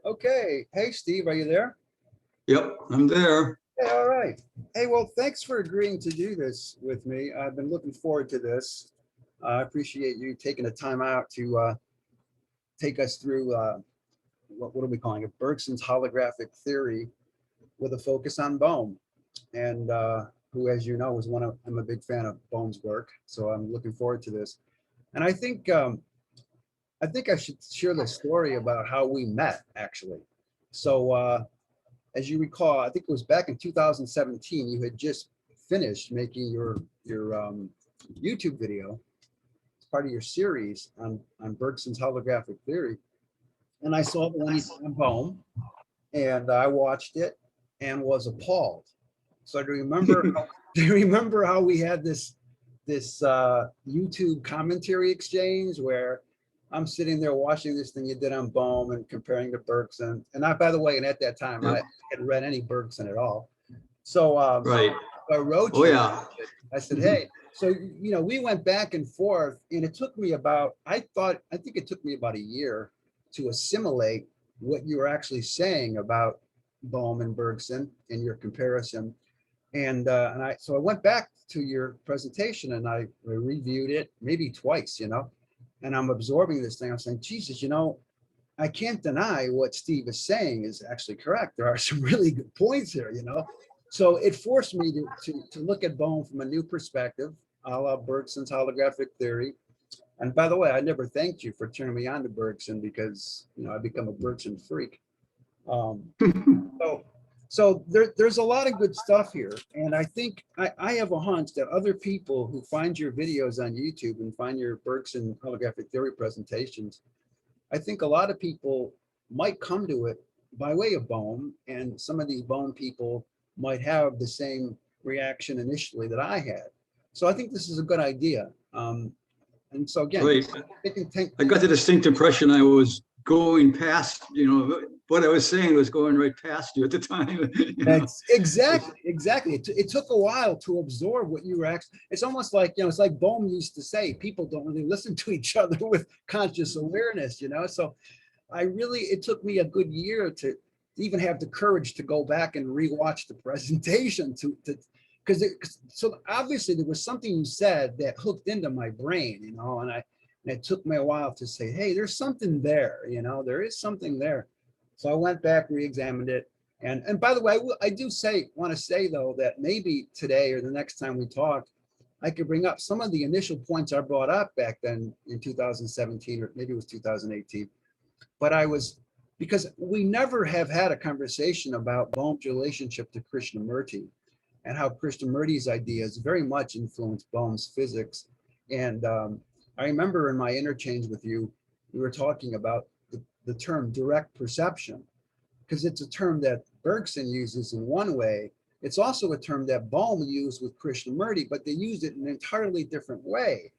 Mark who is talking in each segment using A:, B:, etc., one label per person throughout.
A: Okay. Hey, Steve, are you there?
B: Yep, I'm there.
A: Hey, all right. Hey, well, thanks for agreeing to do this with me. I've been looking forward to this. I appreciate you taking the time out to take us through what are we calling it? Bergson's holographic theory with a focus on Bohm, and who, as you know, I'm a big fan of Bohm's work. So I'm looking forward to this. And I think I should share the story about how we met, actually. So, as you recall, I think it was back in 2017, you had just finished making your YouTube video as part of your series on Bergson's holographic theory. And I saw the one on Bohm, and I watched it and was appalled. So do you remember how we had this YouTube commentary exchange where I'm sitting there watching this thing you did on Bohm and comparing to Bergson. And I, by the way, and at that time, I
B: Yep.
A: hadn't read any Bergson at all. So
B: Right.
A: I wrote
B: Oh,
A: you.
B: yeah.
A: I said, hey, so, we went back and forth, and it took me I think it took me about a year to assimilate what you were actually saying about Bohm and Bergson and your comparison. So I went back to your presentation and I reviewed it maybe twice, and I'm absorbing this thing. I'm saying, Jesus, I can't deny what Steve is saying is actually correct. There are some really good points here. So it forced me to look at Bohm from a new perspective, a la Bergson's holographic theory. And by the way, I never thanked you for turning me on to Bergson because, I become a Bergson freak. Um, so there's a lot of good stuff here. And I think I have a hunch that other people who find your videos on YouTube and find your Bergson holographic theory presentations, I think a lot of people might come to it by way of Bohm, and some of these Bohm people might have the same reaction initially that I had. So I think this is a good idea. And so again,
B: Right.
A: take
B: I got the distinct impression I was going past, what I was saying was going right past you at the time.
A: That's exactly. It took a while to absorb what you were actually. It's almost like it's like Bohm used to say, people don't really listen to each other with conscious awareness. So it took me a good year to even have the courage to go back and rewatch the presentation because so obviously there was something you said that hooked into my brain, and it took me a while to say, hey, there's something there, there is something there. So I went back, re-examined it. And by the way, I do want to say though, that maybe today or the next time we talk, I could bring up some of the initial points I brought up back then in 2017, or maybe it was 2018. But because we never have had a conversation about Bohm's relationship to Krishnamurti and how Krishnamurti's ideas very much influenced Bohm's physics. And I remember in my interchange with you, we were talking about the term direct perception, because it's a term that Bergson uses in one way. It's also a term that Bohm used with Krishnamurti, but they used it in an entirely different way,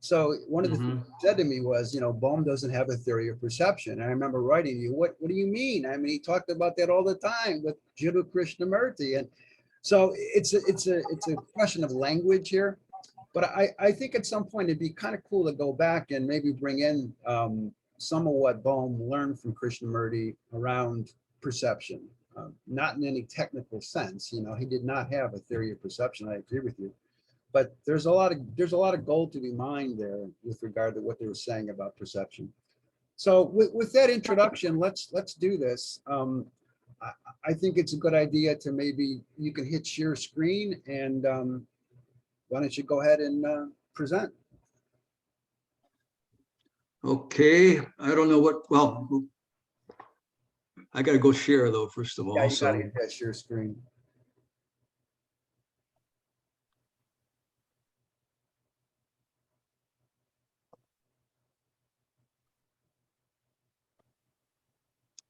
A: So one of the things he said to me was, Bohm doesn't have a theory of perception. And I remember writing to you, what do you mean? I mean, he talked about that all the time with Jiddu Krishnamurti. And so it's a question of language here. But I think at some point it'd be kind of cool to go back and maybe bring in some of what Bohm learned from Krishnamurti around perception, not in any technical sense. He did not have a theory of perception. I agree with you, but there's a lot of gold to be mined there with regard to what they were saying about perception. So with that introduction, let's do this. I think it's a good idea to maybe you can hit share screen, and why don't you go ahead and present?
B: Okay, I don't know well, I got to go share though, first of all.
A: Yeah, you got to hit that share screen.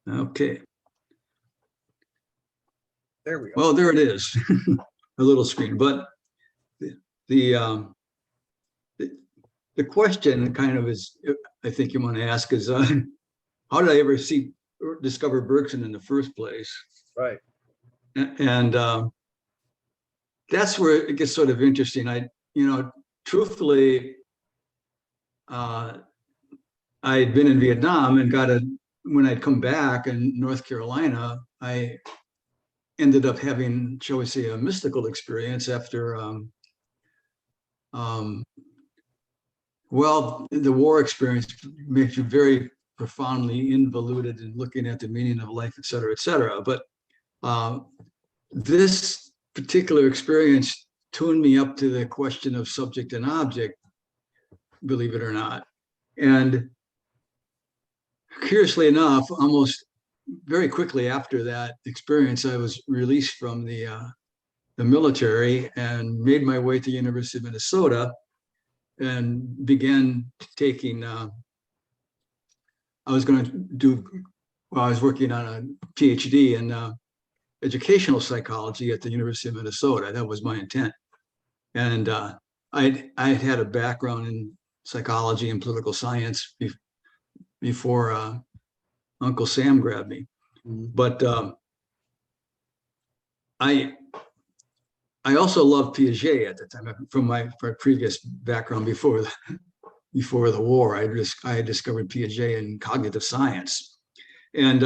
B: Okay.
A: There we go.
B: Well, there it is, a little screen. But the question kind of is, I think you want to ask is, how did I ever discover Bergson in the first place?
A: Right.
B: And that's where it gets sort of interesting. Truthfully, I had been in Vietnam and got a when I'd come back in North Carolina, I ended up having, shall we say, a mystical experience after, well, the war experience makes you very profoundly involuted in looking at the meaning of life, et cetera, et cetera. But this particular experience tuned me up to the question of subject and object, believe it or not. And curiously enough, almost very quickly after that experience, I was released from the military and made my way to the University of Minnesota and began taking, I was going to do, well, I was working on a PhD in educational psychology at the University of Minnesota. That was my intent. And I had a background in psychology and political science before Uncle Sam grabbed me. But I also loved Piaget at the time from my previous background before the war. I had discovered Piaget in cognitive science, and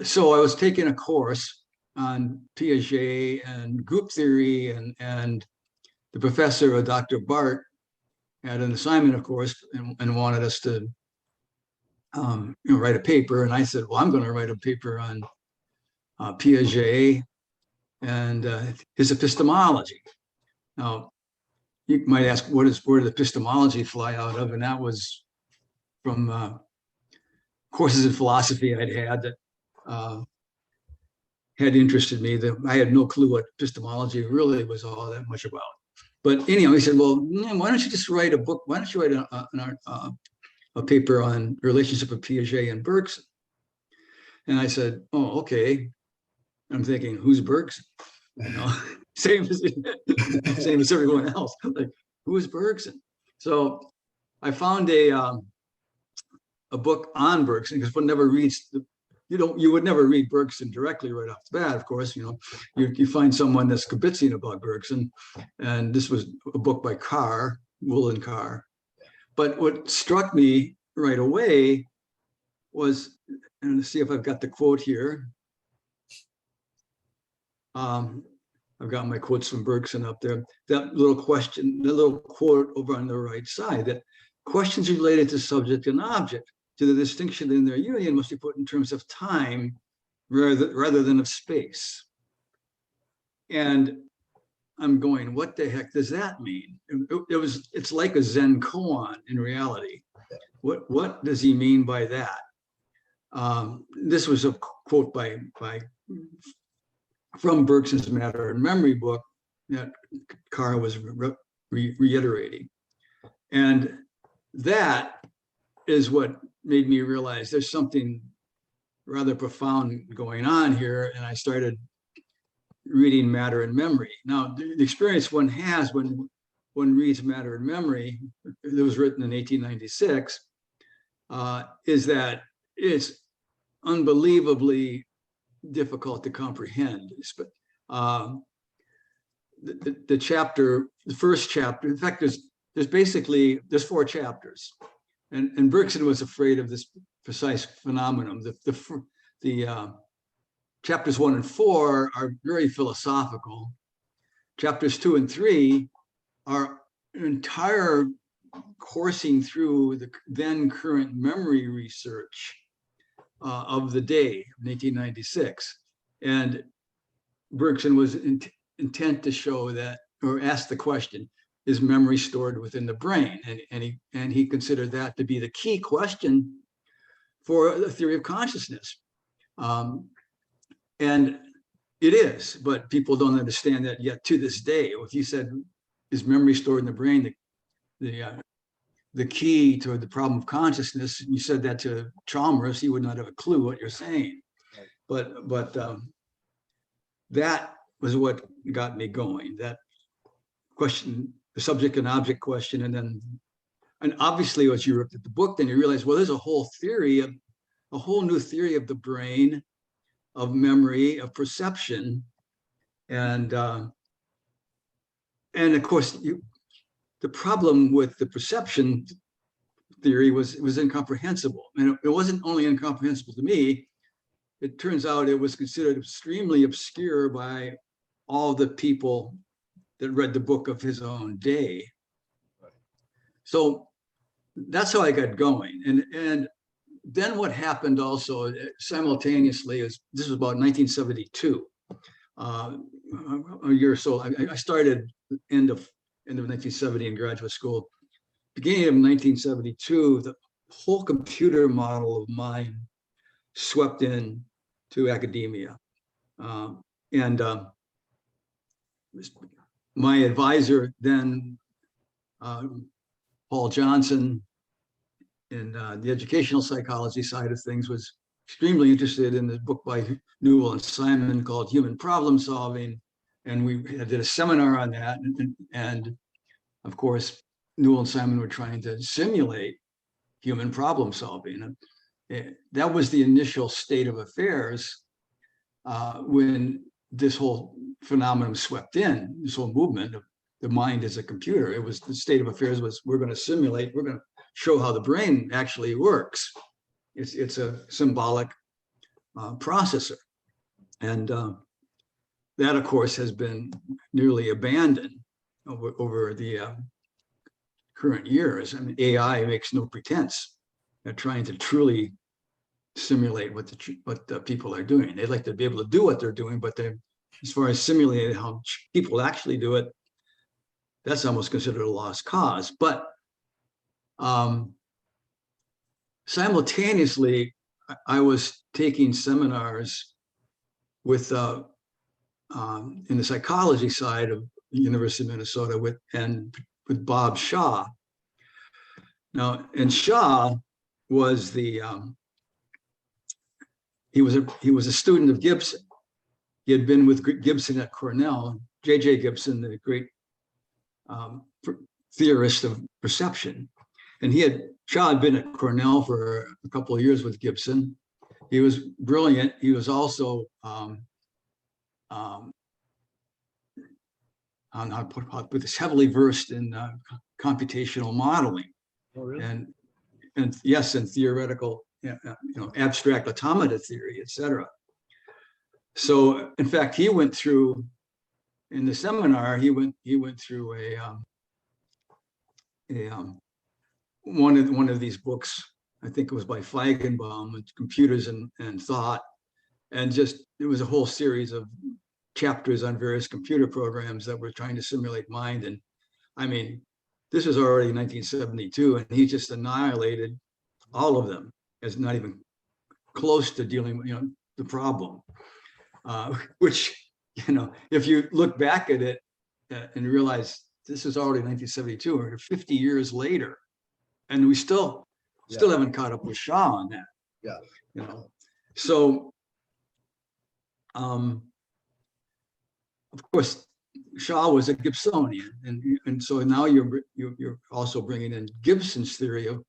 B: so I was taking a course on Piaget and group theory, and the professor, Dr. Bart, had an assignment, of course, and wanted us to write a paper. And I said, well, I'm going to write a paper on Piaget and his epistemology. Now, you might ask, where did epistemology fly out of? And that was from courses in philosophy I'd had that had interested me. That I had no clue what epistemology really was all that much about. But anyhow, he said, well, why don't you just write a book? Why don't you write a paper on the relationship of Piaget and Bergson? And I said, oh, okay. I'm thinking, who's Bergson? You know, same as everyone else. Like, who is Bergson? So I found a book on Bergson, because one never reads you would never read Bergson directly right off the bat. Of course, you find someone that's kibitzing about Bergson, and this was a book by Carr, Woolen Carr. But what struck me right away was, and let's see if I've got the quote here. I've got my quotes from Bergson up there. That little question, the little quote over on the right side, that questions related to subject and object, to the distinction in their union, must be put in terms of time rather than of space. And I'm going, what the heck does that mean? It's like a Zen koan in reality. What does he mean by that? This was a quote from Bergson's Matter and Memory book that Carr was reiterating. And that is what made me realize there's something rather profound going on here. And I started reading Matter and Memory. Now, the experience one has when one reads Matter and Memory, that was written in 1896, is that it's unbelievably difficult to comprehend. The first chapter, in fact, there's 4 chapters, and Bergson was afraid of this precise phenomenon. The chapters 1 and 4 are very philosophical. Chapters 2 and 3 are an entire coursing through the then current memory research of the day, 1896. And Bergson was intent to show that, or ask the question, is memory stored within the brain? And he considered that to be the key question for the theory of consciousness. And it is, but people don't understand that yet to this day. If you said, is memory stored in the brain, the key to the problem of consciousness, you said that to Chalmers, he would not have a clue what you're saying. But that was what got me going, that question, the subject and object question. And obviously, as you looked at the book, then you realize, well, there's a whole new theory of the brain, of memory, of perception. And of course, the problem with the perception theory was incomprehensible. And it wasn't only incomprehensible to me, it turns out it was considered extremely obscure by all the people that read the book of his own day. So that's how I got going. And then what happened also simultaneously is, this was about 1972, a year or so. I started end of 1970 in graduate school. Beginning of 1972, the whole computer model of mind swept in to academia. And my advisor then, Paul Johnson, in the educational psychology side of things, was extremely interested in the book by Newell and Simon called Human Problem Solving. And we did a seminar on that. And of course, Newell and Simon were trying to simulate human problem solving. And that was the initial state of affairs when this whole phenomenon swept in, this whole movement of the mind as a computer. It was the state of affairs was, we're going to simulate, we're going to show how the brain actually works. It's a symbolic processor. And that, of course, has been nearly abandoned over the current years. I mean, AI makes no pretense at trying to truly simulate what the people are doing. They'd like to be able to do what they're doing, but as far as simulating how people actually do it, that's almost considered a lost cause. But simultaneously, I was taking seminars with in the psychology side of the University of Minnesota with Bob Shaw. Now, and Shaw was the he was a student of Gibson. He had been with Gibson at Cornell. J.J. Gibson, the great theorist of perception, and Shaw had been at Cornell for a couple of years with Gibson. He was brilliant. He was also heavily versed in computational modeling.
A: Oh, really?
B: And yes, and theoretical, abstract automata theory, etc. So, in fact, he went through in the seminar. He went through one of these books. I think it was by Feigenbaum, Computers and Thought, and just it was a whole series of chapters on various computer programs that were trying to simulate mind. And I mean, this was already 1972, and he just annihilated all of them as not even close to dealing with the problem. Which, if you look back at it and realize this is already 1972, or 50 years later, and we still haven't caught up with Shaw on that.
A: Yeah.
B: So, of course, Shaw was a Gibsonian, and so now you're also bringing in Gibson's theory of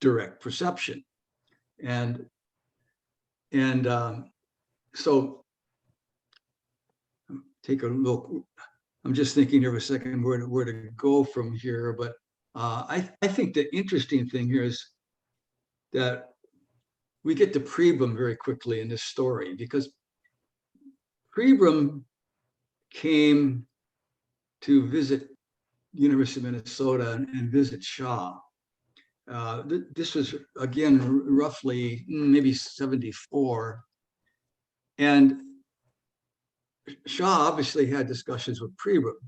B: direct perception, and so take a look. I'm just thinking here for a second where to go from here, but I think the interesting thing here is that we get to Pribram very quickly in this story, because Pribram came to visit University of Minnesota and visit Shaw. This was, again, roughly maybe 74. And Shaw obviously had discussions with Pribram.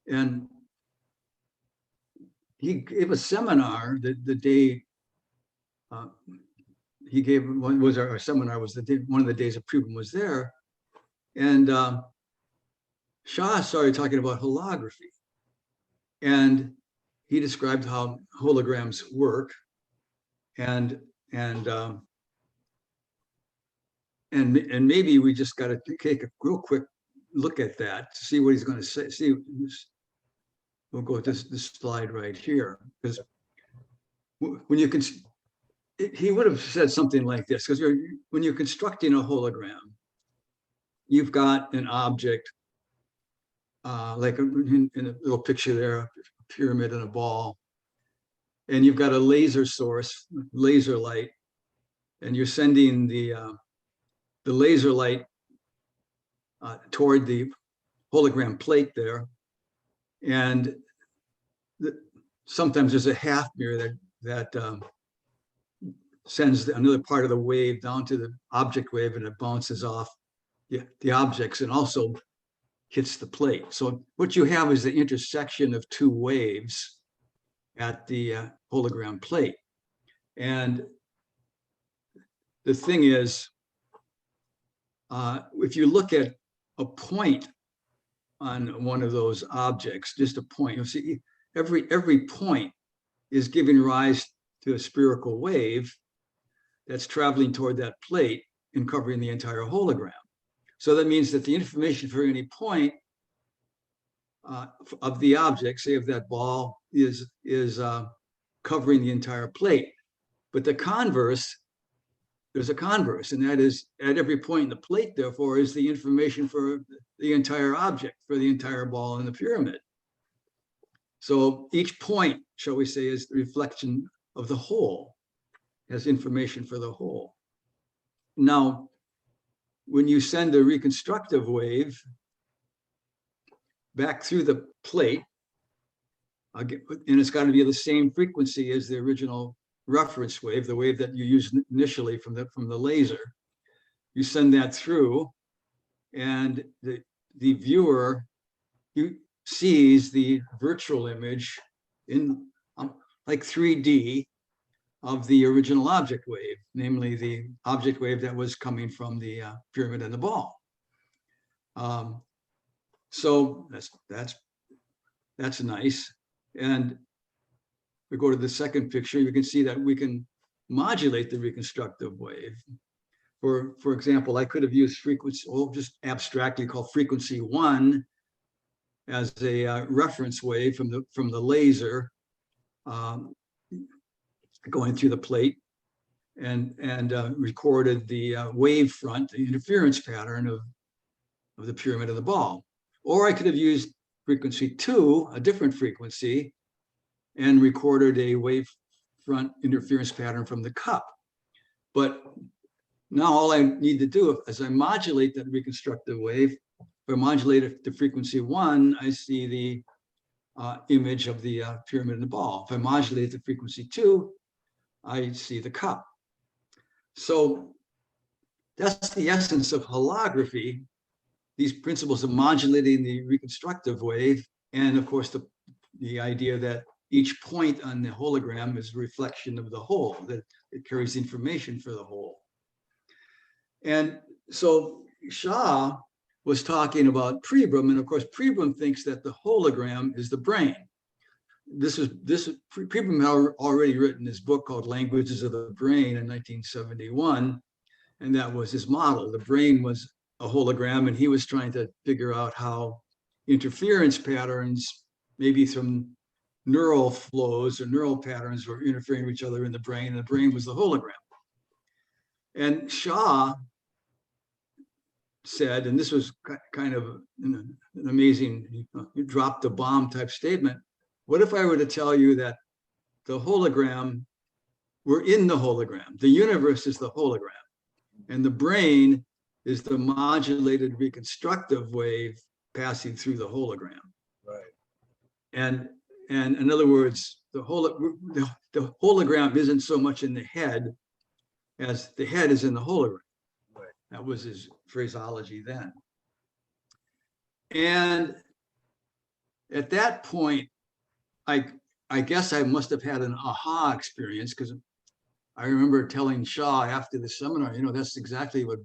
B: And he gave a seminar the day he gave, our seminar was one of the days that Pribram was there. And Shaw started talking about holography. And he described how holograms work, and maybe we just got to take a real quick look at that to see what he's going to say. See, we'll go with this slide right here, because when you can, he would have said something like this, because when you're constructing a hologram, you've got an object, like in a little picture there, a pyramid and a ball. and you've got a laser source, laser light, and you're sending the laser light toward the hologram plate there. And sometimes there's a half mirror that sends another part of the wave down to the object wave, and it bounces off the objects and also hits the plate. So what you have is the intersection of two waves at the hologram plate. And the thing is, if you look at a point on one of those objects, just a point, you'll see every point is giving rise to a spherical wave that's traveling toward that plate and covering the entire hologram. So that means that the information for any point of the object, say of that ball, is covering the entire plate. But the converse, there's a converse, and that is at every point in the plate, therefore, is the information for the entire object, for the entire ball in the pyramid. So each point, shall we say, is the reflection of the whole, has information for the whole. Now, when you send a reconstructive wave back through the plate, and it's got to be the same frequency as the original reference wave, the wave that you used initially from the laser. You send that through, and the viewer sees the virtual image in like 3D of the original object wave, namely the object wave that was coming from the pyramid and the ball. So that's nice. And we go to the second picture, you can see that we can modulate the reconstructive wave. For example, I could have used frequency, or just abstractly called frequency 1 as a reference wave from the laser going through the plate, and recorded the wave front, the interference pattern of the pyramid of the ball. Or I could have used frequency 2, a different frequency, and recorded a wave front interference pattern from the cup. But now all I need to do is I modulate that reconstructive wave. If I modulate it to frequency 1, I see the image of the pyramid and the ball. If I modulate to frequency 2, I see the cup. So that's the essence of holography, these principles of modulating the reconstructive wave, and of course the idea that each point on the hologram is a reflection of the whole, that it carries information for the whole. And so Shah was talking about Pribram, and of course Pribram thinks that the hologram is the brain. Pribram had already written his book called Languages of the Brain in 1971, and that was his model. The brain was a hologram, and he was trying to figure out how interference patterns, maybe from neural flows or neural patterns, were interfering with each other in the brain, and the brain was the hologram. And Shah said, and this was kind of an amazing, you dropped the bomb type statement. What if I were to tell you that the hologram, we're in the hologram, the universe is the hologram, and the brain is the modulated reconstructive wave passing through the hologram.
A: Right.
B: And in other words, the hologram isn't so much in the head as the head is in the hologram.
A: Right.
B: That was his phraseology then. And at that point, I guess I must have had an aha experience, because I remember telling Shah after the seminar, that's exactly what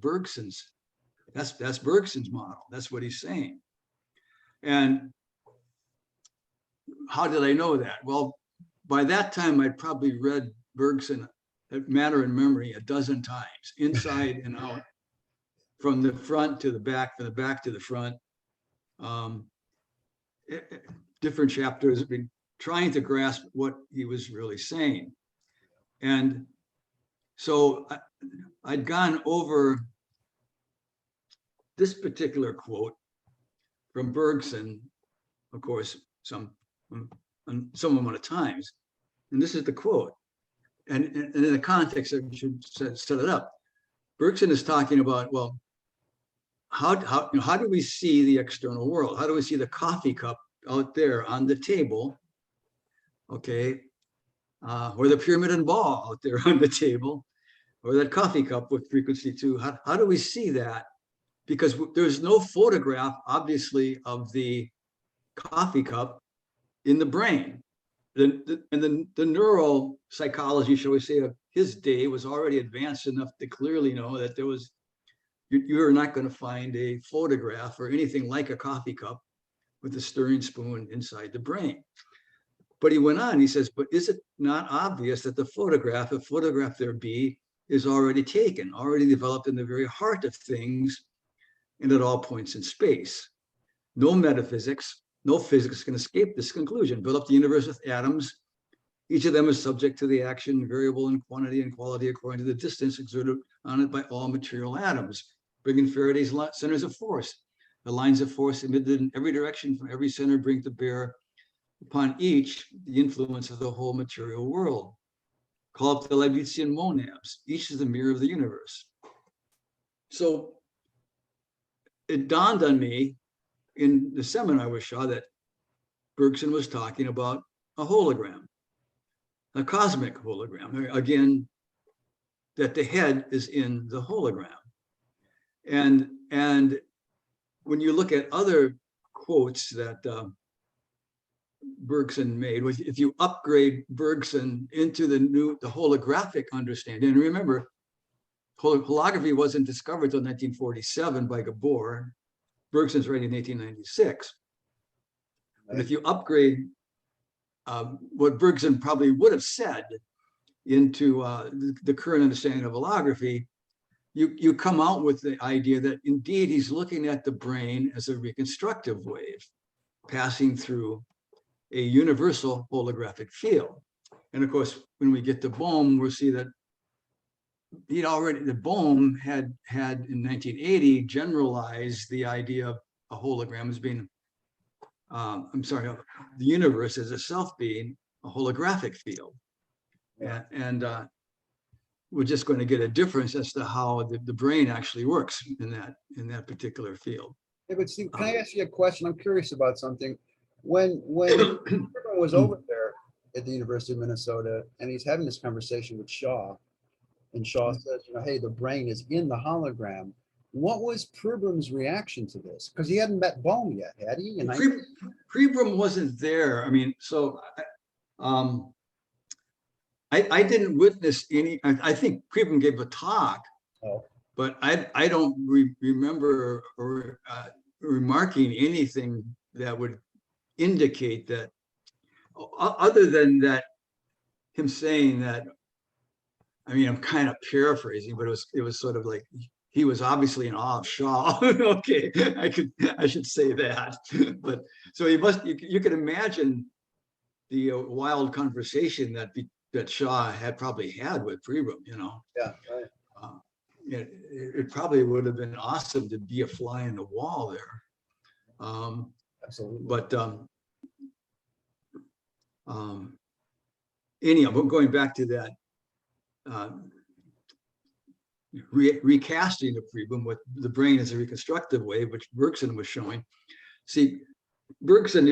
B: that's Bergson's model. That's what he's saying. And how did I know that? Well, by that time, I'd probably read Bergson, Matter and Memory, a dozen times, inside and out, from the front to the back, from the back to the front. Different chapters, been trying to grasp what he was really saying. And so I'd gone over this particular quote from Bergson, of course, some amount of times. and this is the quote, and in the context, I should set it up. Bergson is talking about, well, how do we see the external world? How do we see the coffee cup out there on the table? Okay, or the pyramid and ball out there on the table, or that coffee cup with frequency 2. How do we see that? Because there's no photograph, obviously, of the coffee cup in the brain. And the neuropsychology, shall we say, of his day was already advanced enough to clearly know that you're not going to find a photograph or anything like a coffee cup with a stirring spoon inside the brain. But he went on, he says, but is it not obvious that the photograph, if photograph there be, is already taken, already developed in the very heart of things and at all points in space? No metaphysics, no physics can escape this conclusion. Build up the universe with atoms. Each of them is subject to the action, variable in quantity and quality according to the distance exerted on it by all material atoms, bringing Faraday's centers of force. The lines of force emitted in every direction from every center bring to bear upon each the influence of the whole material world. Call up the Leibnizian monads. Each is the mirror of the universe. So it dawned on me in the seminar with Shaw that Bergson was talking about a hologram, a cosmic hologram. Again, that the head is in the hologram. And when you look at other quotes that Bergson made, if you upgrade Bergson into the holographic understanding, and remember, holography wasn't discovered until 1947 by Gabor. Bergson's writing in 1896. But if you upgrade what Bergson probably would have said into the current understanding of holography, you come out with the idea that indeed he's looking at the brain as a reconstructive wave passing through a universal holographic field. And of course, when we get to Bohm, we'll see that Bohm had in 1980 generalized the idea of a hologram as being, the universe as itself being a holographic field. Yeah. And we're just going to get a difference as to how the brain actually works in that particular field.
A: Yeah, but Steve, can I ask you a question? I'm curious about something. When Bergson was over there at the University of Minnesota, and he's having this conversation with Shaw, and Shaw says, hey, the brain is in the hologram. What was Pribram's reaction to this? Because he hadn't met Bohm yet, had he? And
B: Pribram wasn't there. I mean, so I didn't witness any. I think Pribram gave a talk, but I don't remember remarking anything that would indicate that, other than that, him saying that. I mean, I'm kind of paraphrasing, but it was sort of like he was obviously in awe of Shaw. Okay, I should say that. But so you could imagine the wild conversation that Shaw had probably had with Pribram.
A: Yeah, right.
B: It probably would have been awesome to be a fly in the wall there.
A: Absolutely.
B: But anyhow, but going back to that. Recasting of Pribram with the brain as a reconstructive wave, which Bergson was showing. See, Bergson,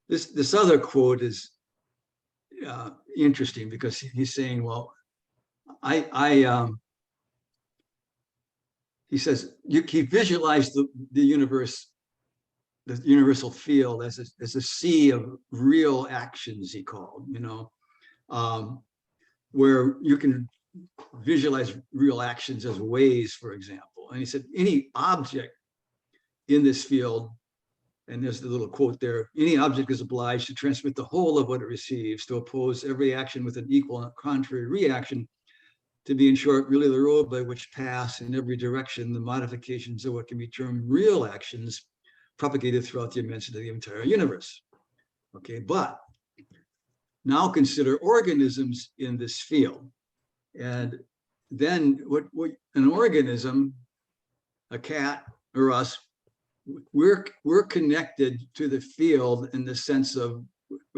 B: this other quote is interesting because he's saying, well, he says he visualized the universe, the universal field as a sea of real actions, he called, where you can visualize real actions as ways, for example. And he said, any object in this field, and there's the little quote there, any object is obliged to transmit the whole of what it receives, to oppose every action with an equal and contrary reaction, to be, in short, really the road by which pass in every direction the modifications of what can be termed real actions propagated throughout the immensity of the entire universe. Okay, but now consider organisms in this field. And then what an organism, a cat or us, we're connected to the field in the sense of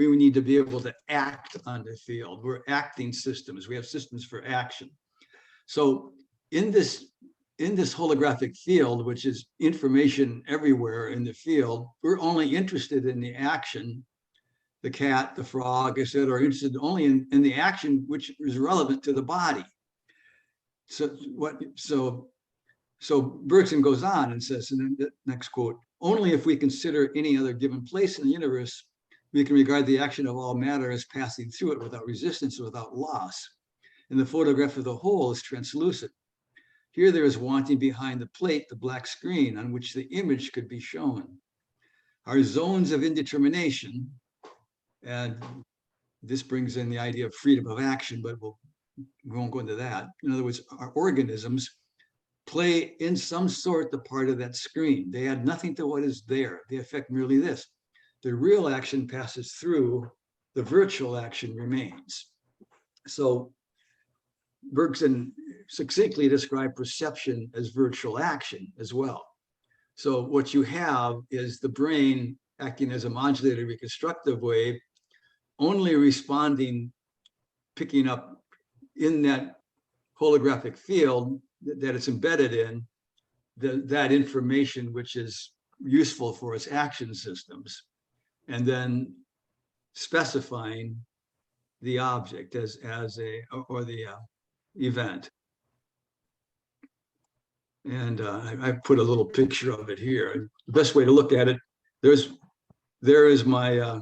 B: we need to be able to act on the field. We're acting systems. We have systems for action. So in this holographic field, which is information everywhere in the field, we're only interested in the action. The cat, the frog, I said, are interested only in the action which is relevant to the body. So Bergson goes on and says in the next quote, only if we consider any other given place in the universe, we can regard the action of all matter as passing through it without resistance or without loss. And the photograph of the whole is translucent. Here there is wanting behind the plate, the black screen on which the image could be shown. Our zones of indetermination, and this brings in the idea of freedom of action, but we won't go into that. In other words, our organisms play in some sort the part of that screen. They add nothing to what is there. They affect merely this. The real action passes through, the virtual action remains. So Bergson succinctly described perception as virtual action as well. So what you have is the brain acting as a modulated reconstructive wave, only responding, picking up in that holographic field that it's embedded in, that information which is useful for its action systems, and then specifying the object as the event. And I put a little picture of it here. The best way to look at it, there is my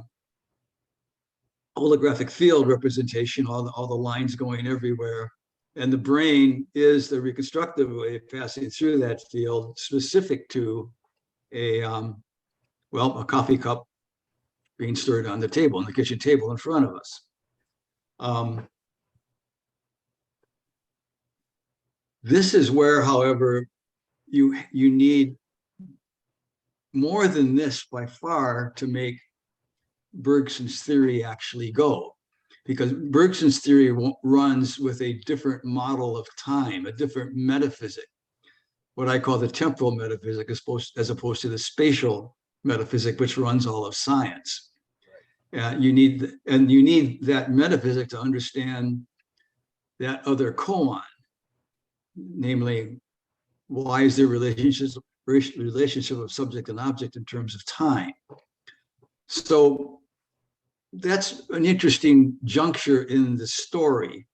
B: holographic field representation, all the lines going everywhere. And the brain is the reconstructive wave passing through that field, specific to a coffee cup being stirred on the table, on the kitchen table in front of us. This is where, however, you need more than this by far to make Bergson's theory actually go, because Bergson's theory runs with a different model of time, a different metaphysic, what I call the temporal metaphysic, as opposed to the spatial metaphysic, which runs all of science. You need that metaphysic to understand that other koan, namely, why is there relationship of subject and object in terms of time? So that's an interesting juncture in the story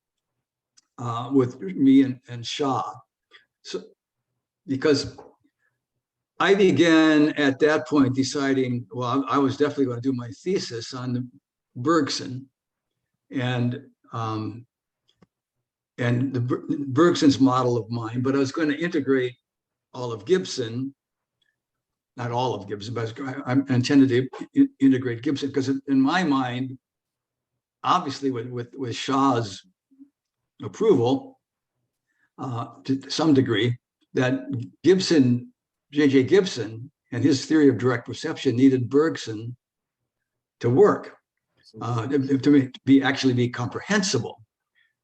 B: with me and Shaw. So, because I began at that point deciding, well, I was definitely going to do my thesis on Bergson and Bergson's model of mind, but I was going to integrate all of Gibson, not all of Gibson, but I intended to integrate Gibson because in my mind, obviously with Shaw's approval, to some degree, that J.J. Gibson and his theory of direct perception needed Bergson to work, to be comprehensible,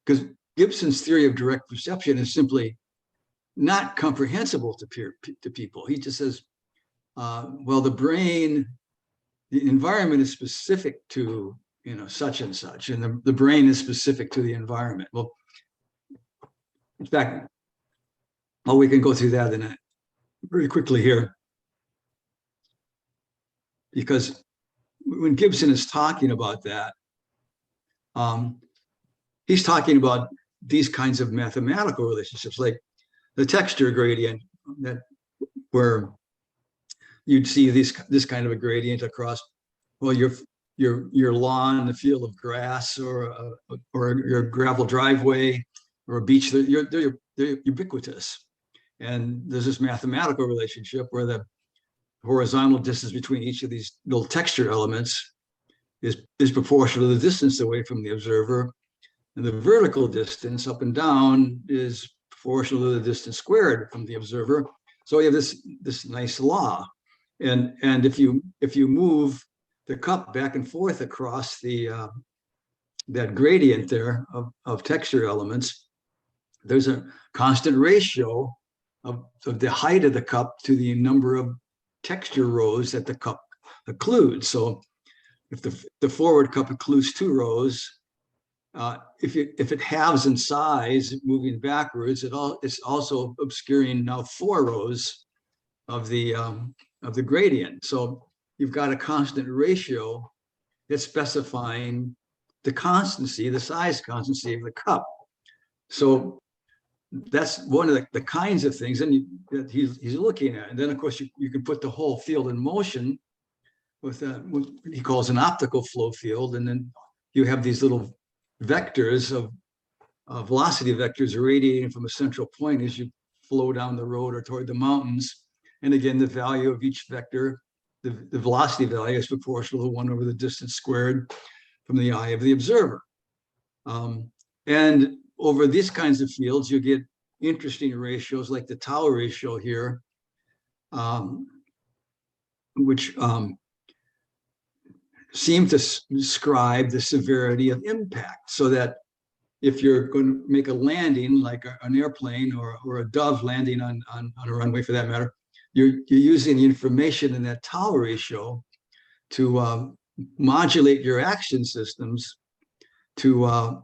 B: because Gibson's theory of direct perception is simply not comprehensible to people. He just says, well, the environment is specific to, such and such, and the brain is specific to the environment. Well, in fact, we can go through that very quickly here, because when Gibson is talking about that, he's talking about these kinds of mathematical relationships, like the texture gradient, where you'd see this kind of a gradient across, well, your lawn, the field of grass, or your gravel driveway, or a beach. They're ubiquitous, and there's this mathematical relationship where the horizontal distance between each of these little texture elements is proportional to the distance away from the observer, and the vertical distance up and down is proportional to the distance squared from the observer. So you have this nice law, and if you move the cup back and forth across that gradient there of texture elements, there's a constant ratio of the height of the cup to the number of texture rows that the cup occludes. So if the forward cup includes 2 rows, if it halves in size, moving backwards, it's also obscuring now 4 rows of the gradient. So you've got a constant ratio that's specifying the constancy, the size constancy of the cup. So that's one of the kinds of things that he's looking at. And then, of course, you can put the whole field in motion with what he calls an optical flow field. And then you have these little vectors of velocity vectors radiating from a central point as you flow down the road or toward the mountains. And again, the value of each vector, the velocity value is proportional to 1 over the distance squared from the eye of the observer. And over these kinds of fields, you get interesting ratios like the tau ratio here, which seem to describe the severity of impact, so that if you're going to make a landing, like an airplane or a dove landing on a runway for that matter, you're using the information in that tau ratio to modulate your action systems to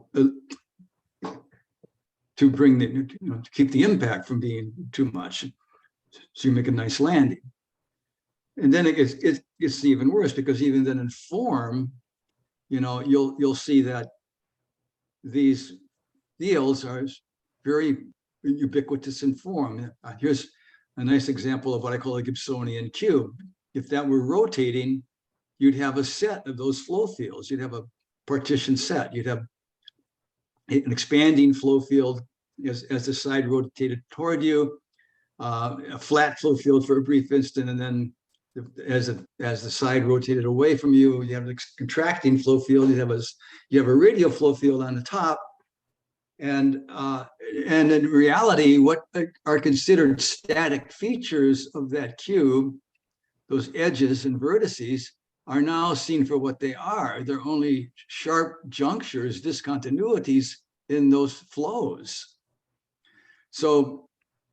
B: bring to keep the impact from being too much, so you make a nice landing. And then it gets even worse, because even then in form, you'll see that these fields are very ubiquitous in form. Here's a nice example of what I call a Gibsonian cube. If that were rotating, you'd have a set of those flow fields. You'd have a partition set. You'd have an expanding flow field as the side rotated toward you, a flat flow field for a brief instant, and then as the side rotated away from you, you have a contracting flow field. You have a radial flow field on the top, and in reality, what are considered static features of that cube, those edges and vertices, are now seen for what they are. They're only sharp junctures, discontinuities in those flows. So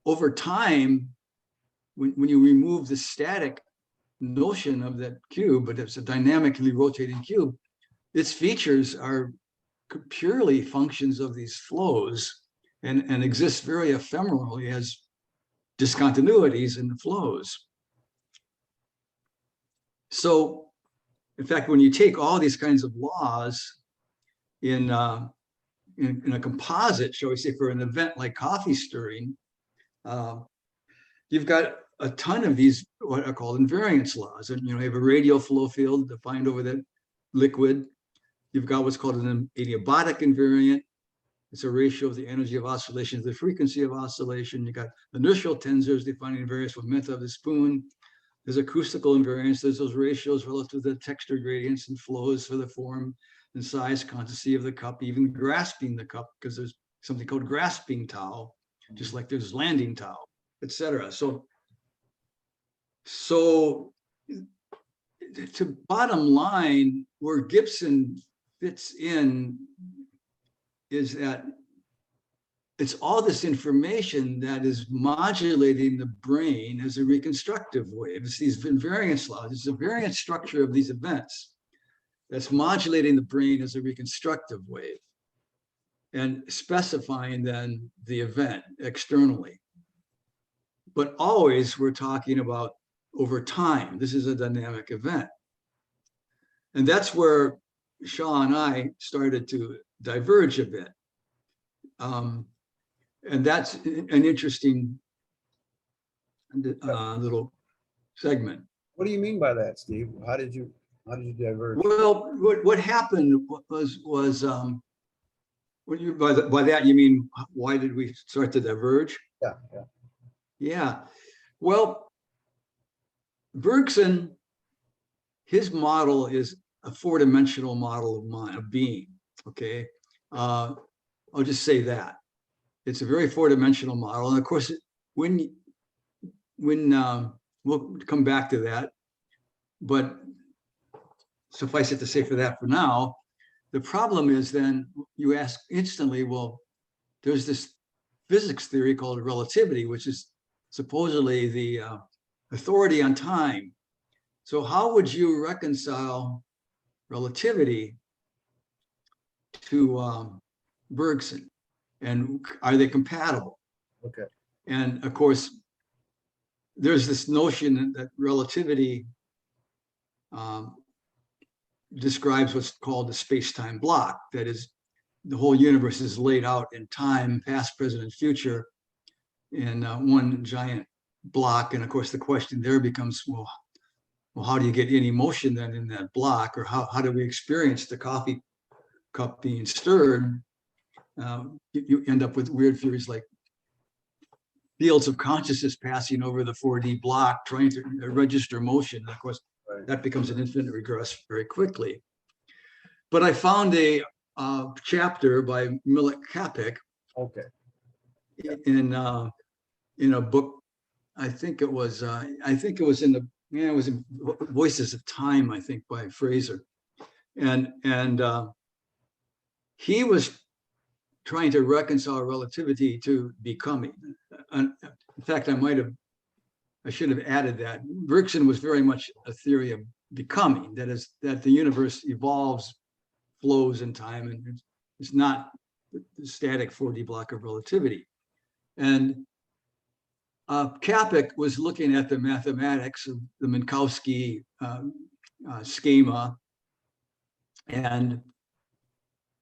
B: over time, when you remove the static notion of that cube, but it's a dynamically rotating cube, its features are purely functions of these flows and exist very ephemerally as discontinuities in the flows. So, in fact, when you take all these kinds of laws in a composite, shall we say, for an event like coffee stirring, you've got a ton of these what are called invariance laws. And you have a radial flow field defined over that liquid. You've got what's called an adiabatic invariant. It's a ratio of the energy of oscillation to the frequency of oscillation. You got inertial tensors defining invariance momentum of the spoon. There's acoustical invariance. There's those ratios relative to the texture gradients and flows for the form and size constancy of the cup, even grasping the cup, because there's something called grasping tau, just like there's landing tau, etc. So to bottom line, where Gibson fits in is that it's all this information that is modulating the brain as a reconstructive wave. It's these invariance laws. It's the variant structure of these events that's modulating the brain as a reconstructive wave and specifying then the event externally. But always we're talking about over time. This is a dynamic event. And that's where Shaw and I started to diverge a bit. And that's an interesting little segment.
A: What do you mean by that, Steve? How did you diverge?
B: Well, what happened was by that you mean why did we start to diverge? Yeah. Well, Bergson, his model is a 4-dimensional model of mind, of being. Okay, I'll just say that it's a very 4-dimensional model, and of course, when we'll come back to that, but suffice it to say for now, the problem is then you ask instantly, well, there's this physics theory called relativity, which is supposedly the authority on time. So how would you reconcile relativity to Bergson, and are they compatible?
A: Okay.
B: And of course, there's this notion that relativity describes what's called the space-time block. That is, the whole universe is laid out in time, past, present, and future, in one giant block. And of course, the question there becomes, well, how do you get any motion then in that block? Or how do we experience the coffee cup being stirred? You end up with weird theories like fields of consciousness passing over the 4D block, trying to register motion. And of course, that becomes an infinite regress very quickly. But I found a chapter by Milik Kapik
A: Okay.
B: in a book. I think it was it was in Voices of Time, I think, by Fraser, and he was trying to reconcile relativity to becoming. In fact, I should have added that Bergson was very much a theory of becoming. That is, that the universe evolves, flows in time, and it's not the static 4D block of relativity. And Kapik was looking at the mathematics of the Minkowski schema, and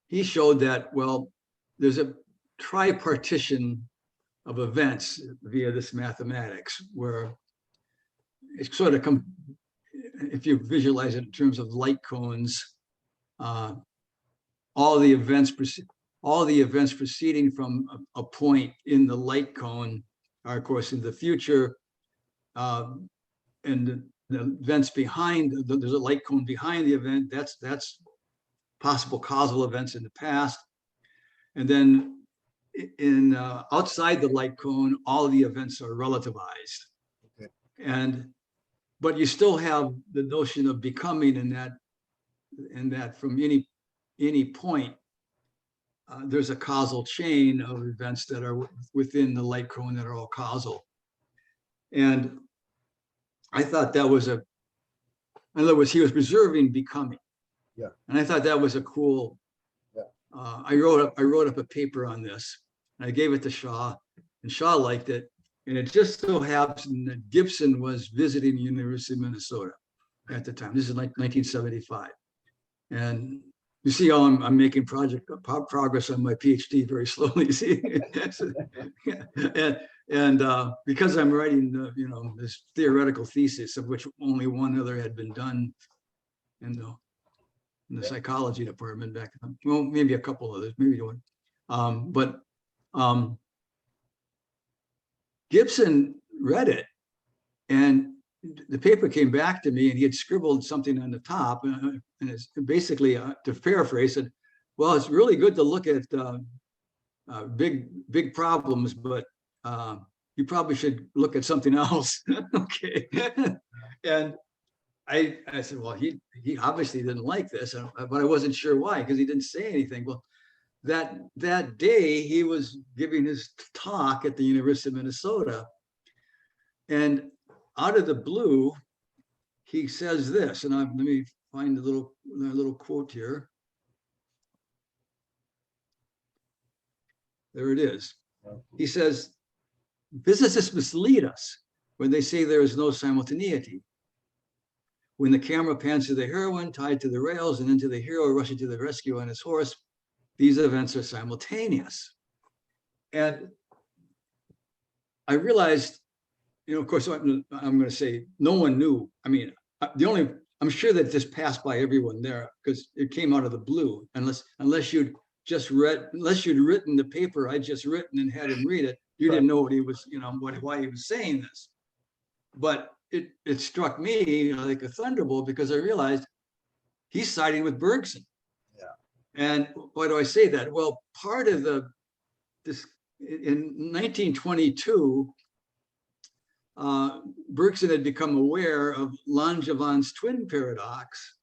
B: he showed that, well, there's a tripartition of events via this mathematics, where it's sort of if you visualize it in terms of light cones, all the events proceeding from a point in the light cone are, of course, in the future, and the events behind, there's a light cone behind the event. That's possible causal events in the past, and then in outside the light cone, all the events are relativized. Okay. But you still have the notion of becoming in that from any point, there's a causal chain of events that are within the light cone that are all causal. And I thought that was in other words, he was preserving becoming. Yeah. And I thought that was a cool. Yeah. I wrote up a paper on this. And I gave it to Shaw, and Shaw liked it. And it just so happened that Gibson was visiting the University of Minnesota at the time. This is like 1975. And you see how I'm making progress on my PhD very slowly. See, and because I'm writing, this theoretical thesis, of which only one other had been done in the psychology department back then. Well, maybe a couple others, maybe one. But Gibson read it, and the paper came back to me, and he had scribbled something on the top, and it's basically, to paraphrase it, well, it's really good to look at big problems, but you probably should look at something else. Okay. And I said, well, he obviously didn't like this, but I wasn't sure why, because he didn't say anything. Well, that day he was giving his talk at the University of Minnesota, and out of the blue, he says this, and let me find a little quote here. There it is. He says, physicists mislead us when they say there is no simultaneity. When the camera pans to the heroine tied to the rails and into the hero rushing to the rescue on his horse, these events are simultaneous. And I realized, of course, I'm going to say no one knew. I mean, I'm sure that this passed by everyone there because it came out of the blue, unless you'd written the paper I'd just written and had him read it, you didn't know what he was, why he was saying this. But it struck me like a thunderbolt, because I realized he's siding with Bergson. Yeah. And why do I say that? Well, part of this in 1922, Bergson had become aware of Langevin's twin paradox,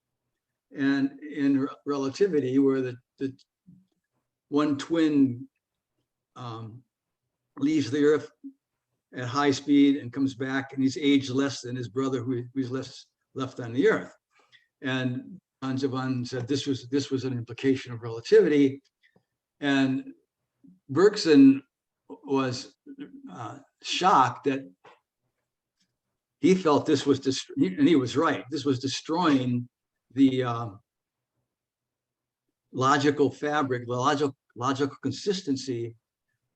B: and in relativity, where the one twin leaves the Earth at high speed and comes back, and he's aged less than his brother who's left on the Earth. And Banzhafan said this was an implication of relativity, and Bergson was shocked that he felt this was and he was right. This was destroying the logical fabric, the logical consistency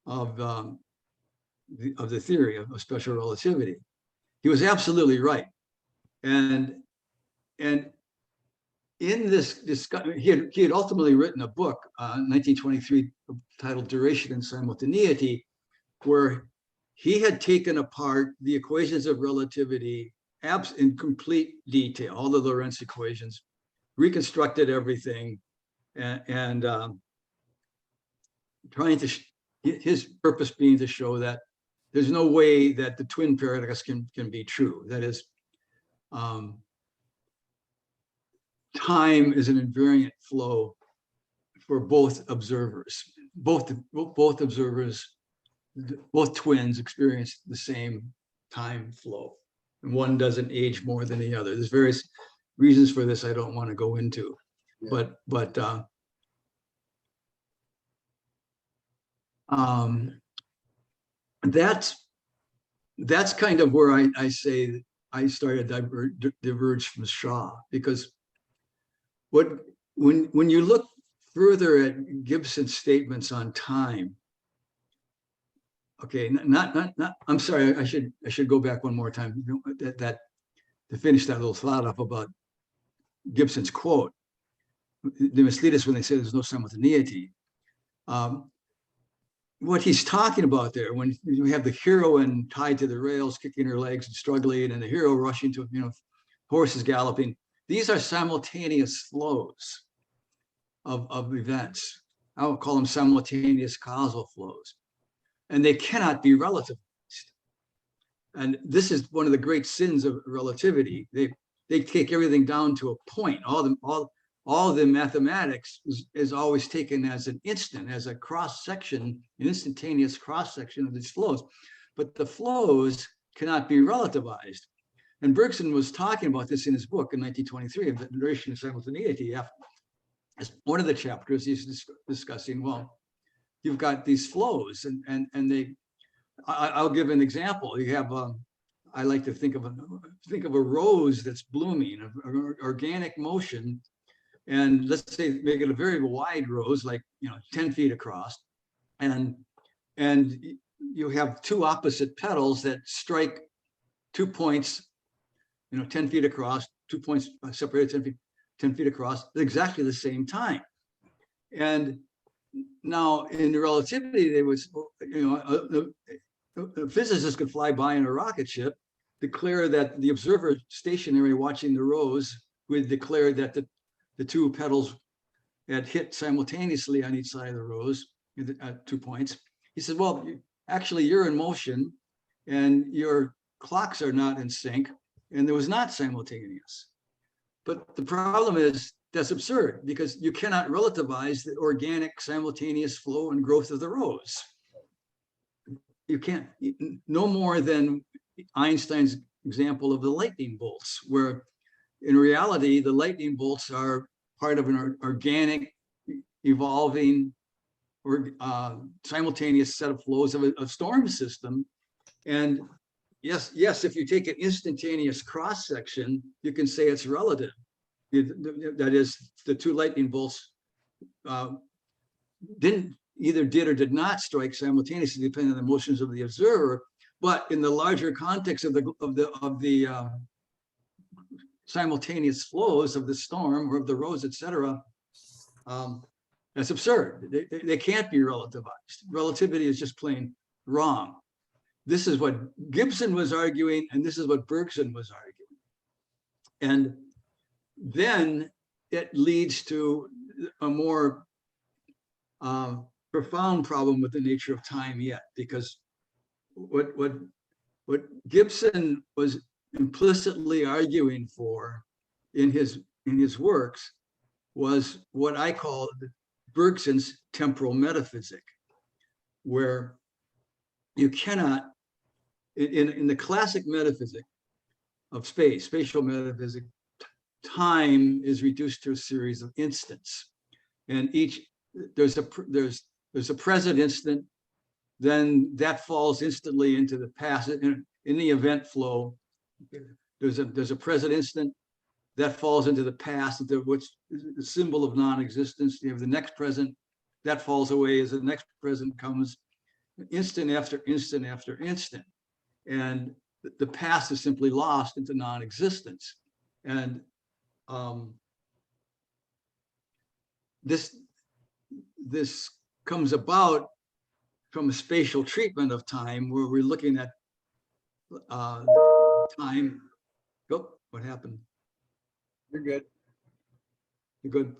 B: of the theory of special relativity. He was absolutely right, and in this discussion, he had ultimately written a book in 1923 titled Duration and Simultaneity, where he had taken apart the equations of relativity in complete detail, all the Lorentz equations, reconstructed everything, and trying to, his purpose being to show that there's no way that the twin paradox can be true. That is, time is an invariant flow for both observers. Both observers, both twins experience the same time flow, and one doesn't age more than the other. There's various reasons for this I don't want to go into, yeah. but that's kind of where I say that I started to diverge from Shaw, because when you look further at Gibson's statements on time, okay, I'm sorry, I should go back one more time, that to finish that little thought up about Gibson's quote. They mislead us when they say there's no simultaneity. What he's talking about there, when you have the heroine tied to the rails, kicking her legs and struggling, and the hero rushing to, horses galloping, these are simultaneous flows of events. I would call them simultaneous causal flows, and they cannot be relativized. And this is one of the great sins of relativity. They take everything down to a point. All the mathematics is always taken as an instant, as a cross section, an instantaneous cross section of these flows, but the flows cannot be relativized. And Bergson was talking about this in his book in 1923, of the duration of simultaneity. As one of the chapters, he's discussing, well, you've got these flows, and I'll give an example. You have I like to think of a rose that's blooming, of organic motion. And let's say make it a very wide rose, like 10 feet across, and you have two opposite petals that strike 2 points, 10 feet across, 2 points separated 10 feet across at exactly the same time. And now in relativity, there was, a physicist could fly by in a rocket ship, declare that the observer stationary watching the rose would declare that the two petals had hit simultaneously on each side of the rose at 2 points. He said, well, actually you're in motion and your clocks are not in sync, and there was not simultaneous. But the problem is that's absurd, because you cannot relativize the organic simultaneous flow and growth of the rose. You can't, no more than Einstein's example of the lightning bolts, where in reality, the lightning bolts are part of an organic, evolving, or simultaneous set of flows of a storm system. And yes, if you take an instantaneous cross section, you can say it's relative. That is, the two lightning bolts either did or did not strike simultaneously, depending on the motions of the observer. But in the larger context of the simultaneous flows of the storm or of the rose, etc., that's absurd. They can't be relativized. Relativity is just plain wrong. This is what Gibson was arguing, and this is what Bergson was arguing. And then it leads to a more profound problem with the nature of time yet, because what Gibson was implicitly arguing for in his works was what I call Bergson's temporal metaphysic, where you cannot, in the classic metaphysic of spatial metaphysic, time is reduced to a series of instants, and there's a present instant, then that falls instantly into the past. In the event flow, there's a present instant that falls into the past, which is the symbol of non-existence. You have the next present that falls away as the next present comes, instant after instant after instant, and the past is simply lost into non-existence. And this comes about from a spatial treatment of time, where we're looking at time. Oh, what happened?
A: You're good.
B: You're good.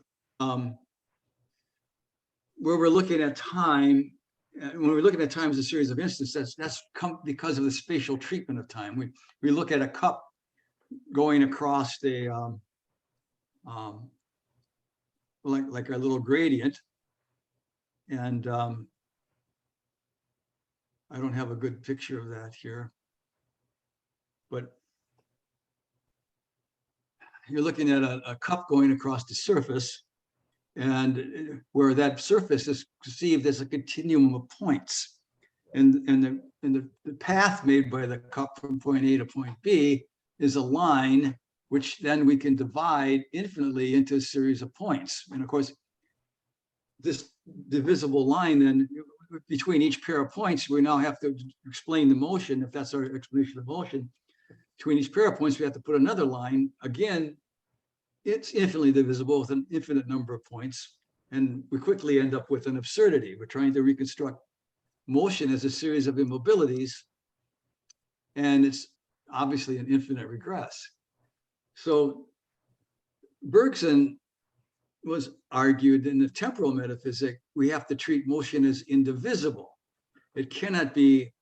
B: Where we're looking at time, when we're looking at time as a series of instances, that's come because of the spatial treatment of time. We look at a cup going across the like a little gradient, and I don't have a good picture of that here, but you're looking at a cup going across the surface, and where that surface is perceived as a continuum of points, and the path made by the cup from point A to point B is a line which then we can divide infinitely into a series of points. And of course, this divisible line, then between each pair of points, we now have to explain the motion. If that's our explanation of motion, between each pair of points, we have to put another line. Again, it's infinitely divisible with an infinite number of points. And we quickly end up with an absurdity. We're trying to reconstruct motion as a series of immobilities, and it's obviously an infinite regress. So Bergson was argued in the temporal metaphysic, we have to treat motion as indivisible. It cannot be,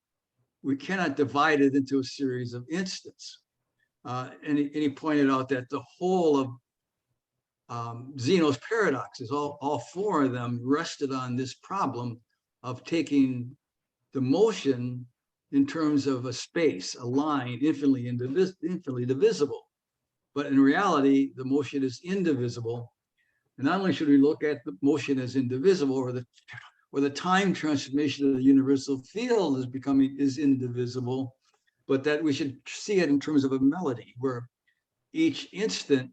B: we cannot divide it into a series of instants. And he pointed out that the whole of Zeno's paradoxes, all four of them rested on this problem of taking the motion in terms of a space, a line, infinitely divisible. But in reality, the motion is indivisible. And not only should we look at the motion as indivisible, or the time transformation of the universal field is indivisible, but that we should see it in terms of a melody, where each instant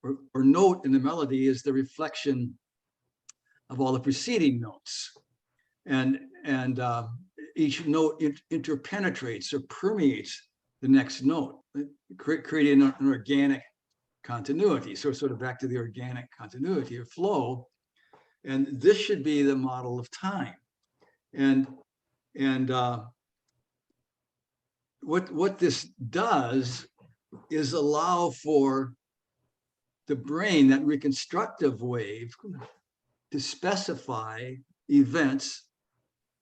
B: or note in the melody is the reflection of all the preceding notes. And each note interpenetrates or permeates the next note, creating an organic continuity. So sort of back to the organic continuity or flow. And this should be the model of time. And what this does is allow for the brain, that reconstructive wave, to specify events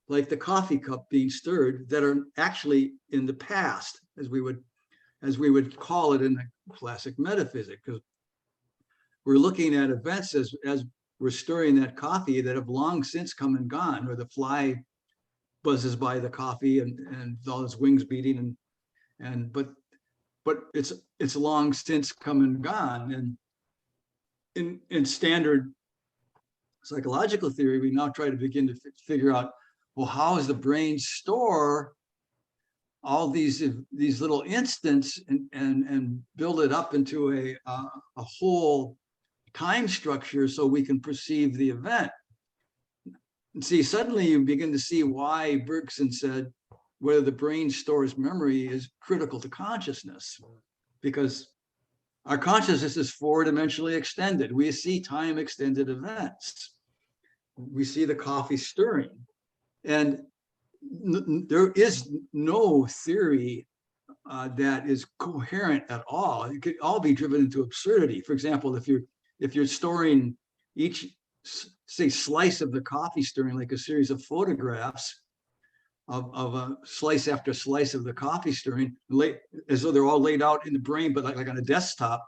B: like the coffee cup being stirred that are actually in the past, as we would call it in the classic metaphysics, because we're looking at events as we're stirring that coffee that have long since come and gone, or the fly buzzes by the coffee and all its wings beating, but it's long since come and gone. And in standard psychological theory, we now try to begin to figure out, well, how does the brain store all these little instants and build it up into a whole time structure so we can perceive the event? And see, suddenly you begin to see why Bergson said whether the brain stores memory is critical to consciousness, because our consciousness is four-dimensionally extended. We see time extended events. We see the coffee stirring. And there is no theory that is coherent at all. It could all be driven into absurdity. For example, if you're storing each, say, slice of the coffee stirring like a series of photographs of a slice after slice of the coffee stirring, as though they're all laid out in the brain, but like on a desktop,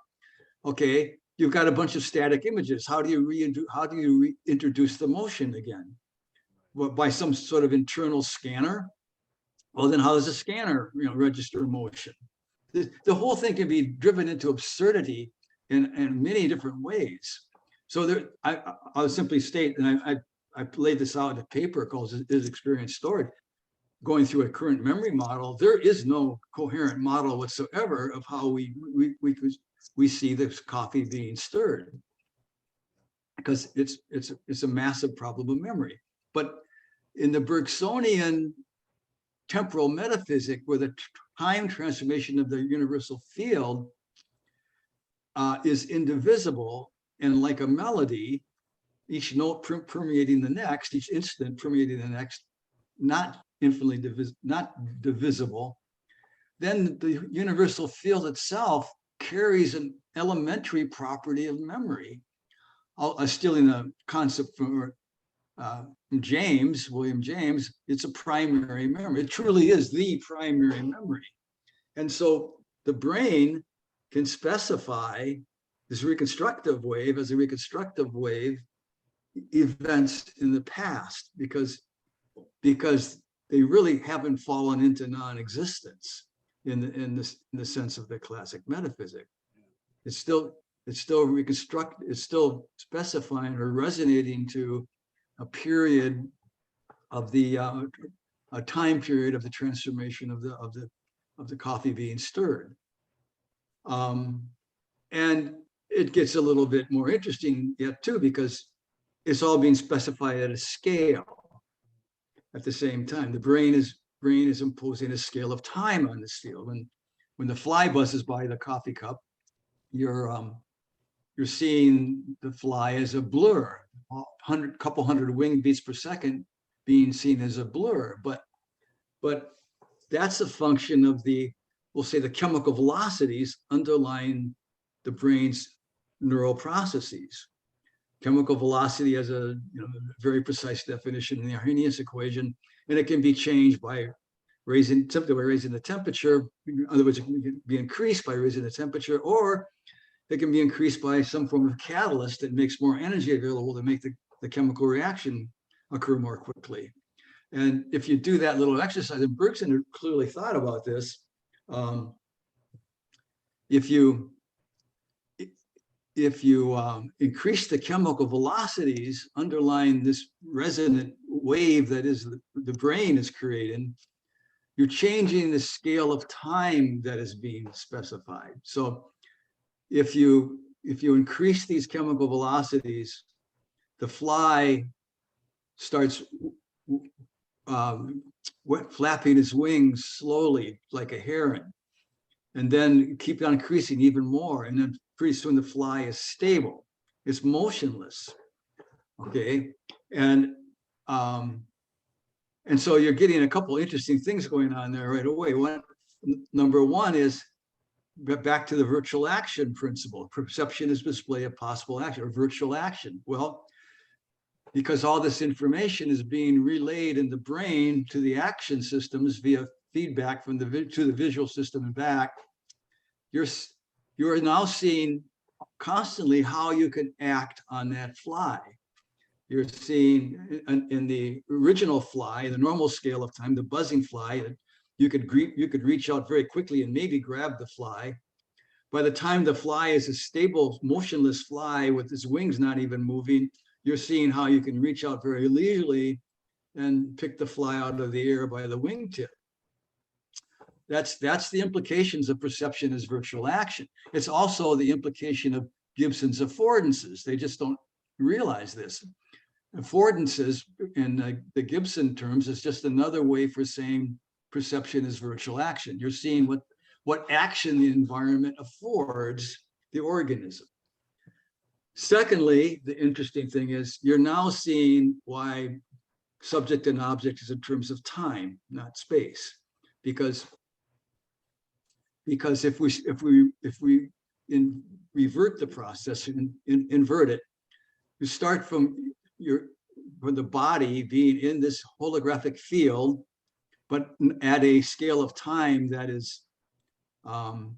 B: okay, you've got a bunch of static images. How do you reintroduce the motion again? Well, by some sort of internal scanner? Well, then how does a scanner register motion? The whole thing can be driven into absurdity in many different ways. So there, I'll simply state, and I laid this out in a paper called "Is Experience Stored?" Going through a current memory model, there is no coherent model whatsoever of how we see this coffee being stirred, because it's a massive problem of memory. But in the Bergsonian temporal metaphysic, where the time transformation of the universal field is indivisible, and like a melody, each note permeating the next, each instant permeating the next, not infinitely not divisible, then the universal field itself carries an elementary property of memory. Stealing a concept from William James, it's a primary memory. It truly is the primary memory. And so the brain can specify this reconstructive wave as a reconstructive wave events in the past, because they really haven't fallen into non-existence in the sense of the classic metaphysic. It's still it's still specifying or resonating to a period of the a time period of the transformation of the coffee being stirred. And it gets a little bit more interesting yet too, because it's all being specified at a scale at the same time. The brain is imposing a scale of time on this field. When the fly buzzes by the coffee cup, you're seeing the fly as a blur, couple hundred wing beats per second being seen as a blur. But that's a function of we'll say the chemical velocities underlying the brain's neural processes. Chemical velocity has a very precise definition in the Arrhenius equation, and it can be changed by simply by raising the temperature. In other words, it can be increased by raising the temperature, or it can be increased by some form of catalyst that makes more energy available to make the chemical reaction occur more quickly. And if you do that little exercise, and Bergson clearly thought about this, if you increase the chemical velocities underlying this resonant wave that is the brain is creating, you're changing the scale of time that is being specified. So if you increase these chemical velocities, the fly starts flapping its wings slowly like a heron, and then keep on increasing even more, and then pretty soon the fly is stable, it's motionless. Okay, and so you're getting a couple interesting things going on there right away. Number one is back to the virtual action principle. Perception is display of possible action, or virtual action. Well, because all this information is being relayed in the brain to the action systems via feedback from to the visual system and back, you're now seeing constantly how you can act on that fly. You're seeing in the original fly, the normal scale of time, the buzzing fly, you could reach out very quickly and maybe grab the fly. By the time the fly is a stable, motionless fly with its wings not even moving, you're seeing how you can reach out very leisurely and pick the fly out of the air by the wingtip. That's the implications of perception as virtual action. It's also the implication of Gibson's affordances. They just don't realize this. Affordances in the Gibson terms is just another way for saying perception is virtual action. You're seeing what action the environment affords the organism. Secondly, the interesting thing is you're now seeing why subject and object is in terms of time, not space, because if we revert the process and invert it, you start from the body being in this holographic field, but at a scale of time that is, well,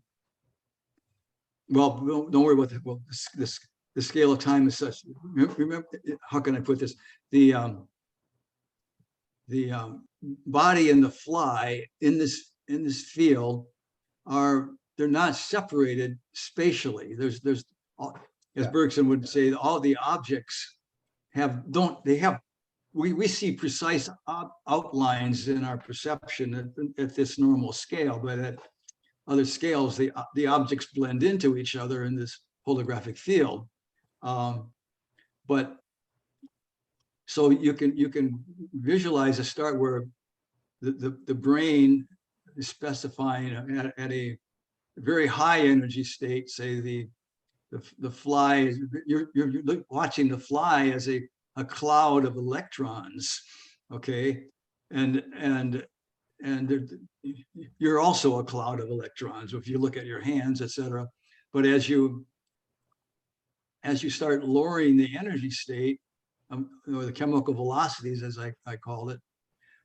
B: don't worry about that. Well, the scale of time is such. Remember, how can I put this? The body and the fly in this field they're not separated spatially. There's as Bergson would say, all the objects we see precise outlines in our perception at this normal scale, but at other scales, the objects blend into each other in this holographic field. But so you can visualize a start where the brain is specifying at a very high energy state, say the fly, you're watching the fly as a cloud of electrons, okay, and you're also a cloud of electrons if you look at your hands, etc. But as you start lowering the energy state, or the chemical velocities, as I call it,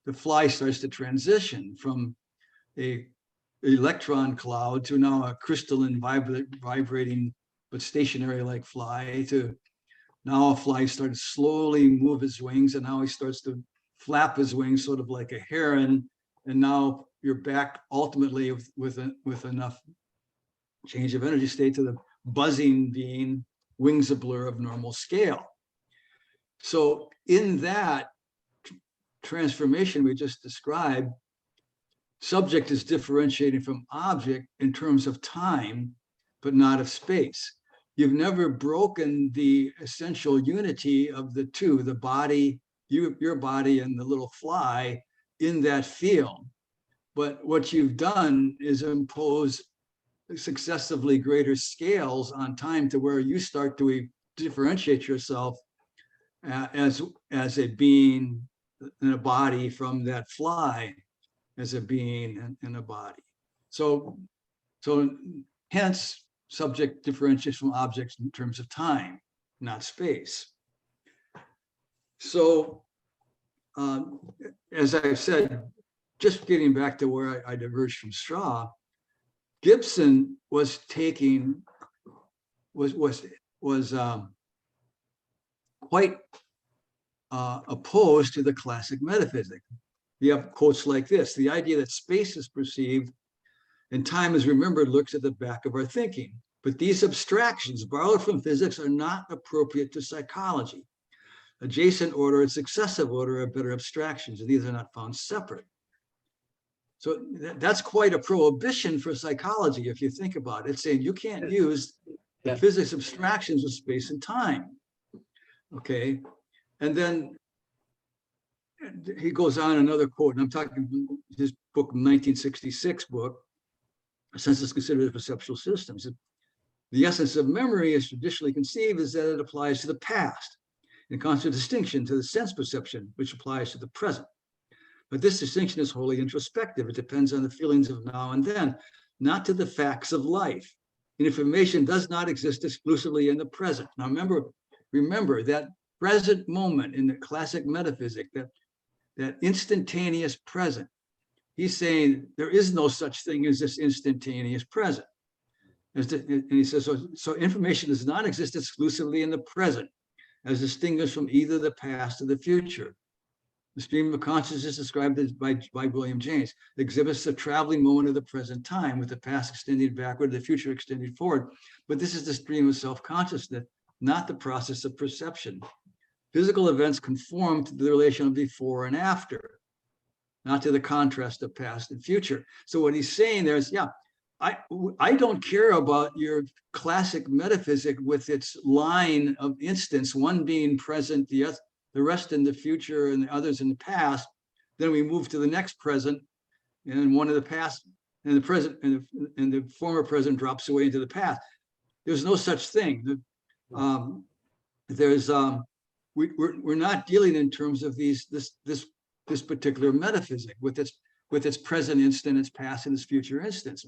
B: the fly starts to transition from a electron cloud to now a crystalline vibrating but stationary like fly, to now a fly starts slowly move his wings, and now he starts to flap his wings sort of like a heron, and now you're back ultimately with enough change of energy state to the buzzing being wings a blur of normal scale. So in that transformation we just described, subject is differentiating from object in terms of time, but not of space. You've never broken the essential unity of the two, the body, your body and the little fly in that field. But what you've done is impose successively greater scales on time to where you start to differentiate yourself as a being in a body from that fly as a being in a body. So hence subject differentiates from objects in terms of time, not space. So as I've said, just getting back to where I diverged from Straw, Gibson was quite opposed to the classic metaphysic. You have quotes like this: the idea that space is perceived and time is remembered lurks at the back of our thinking. But these abstractions borrowed from physics are not appropriate to psychology. Adjacent order and successive order are better abstractions, and these are not found separate. So that's quite a prohibition for psychology, if you think about it. It's saying you can't use the physics abstractions of space and time. Okay, and then he goes on another quote, and I'm talking his book, 1966 book, Senses Considered as Perceptual Systems. The essence of memory, as traditionally conceived, is that it applies to the past, in constant distinction to the sense perception, which applies to the present. But this distinction is wholly introspective. It depends on the feelings of now and then, not to the facts of life. Information does not exist exclusively in the present. Now remember that present moment in the classic metaphysic, that instantaneous present. He's saying there is no such thing as this instantaneous present. And he says, so information does not exist exclusively in the present, as distinguished from either the past or the future. The stream of consciousness described by William James exhibits the traveling moment of the present time, with the past extending backward, the future extending forward. But this is the stream of self-consciousness, not the process of perception. Physical events conform to the relation of before and after, not to the contrast of past and future. So what he's saying there is, yeah, I don't care about your classic metaphysic with its line of instance, one being present, the rest in the future and the others in the past. Then we move to the next present, and one of the past and the present and the former present drops away into the past. There's no such thing. We're not dealing in terms of this particular metaphysic with its present instant, its past, and its future instance.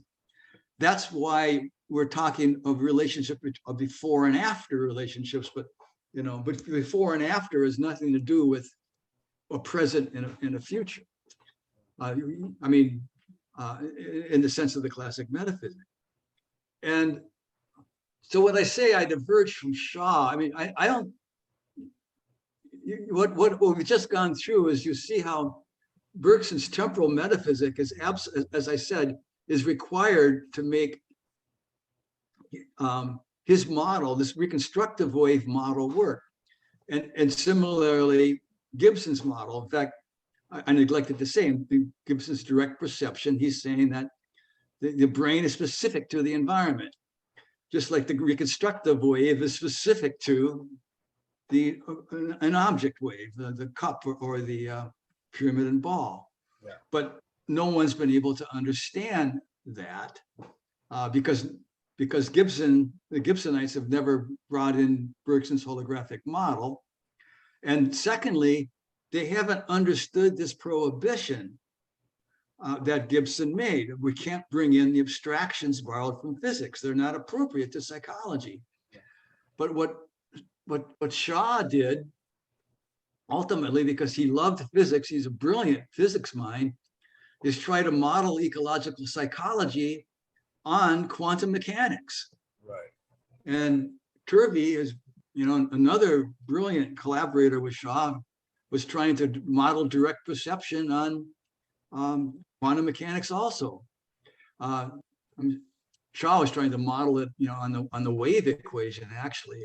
B: That's why we're talking of relationship of before and after relationships, but before and after has nothing to do with a present and a future. In the sense of the classic metaphysic. And so when I say I diverge from Shaw, I don't. What we've just gone through is you see how Bergson's temporal metaphysic is, as I said, is required to make his model, this reconstructive wave model, worked. And similarly, Gibson's model, in fact, I neglected to say, in Gibson's direct perception, he's saying that the brain is specific to the environment, just like the reconstructive wave is specific to an object wave, the cup or the pyramid and ball.
A: Yeah.
B: But no one's been able to understand that because the Gibsonites have never brought in Bergson's holographic model. And secondly, they haven't understood this prohibition that Gibson made. We can't bring in the abstractions borrowed from physics. They're not appropriate to psychology. But what Shaw did, ultimately, because he loved physics, he's a brilliant physics mind, is try to model ecological psychology on quantum mechanics.
A: Right.
B: And Turvey is, another brilliant collaborator with Shaw, was trying to model direct perception on quantum mechanics also. Shaw was trying to model it, on the wave equation, actually.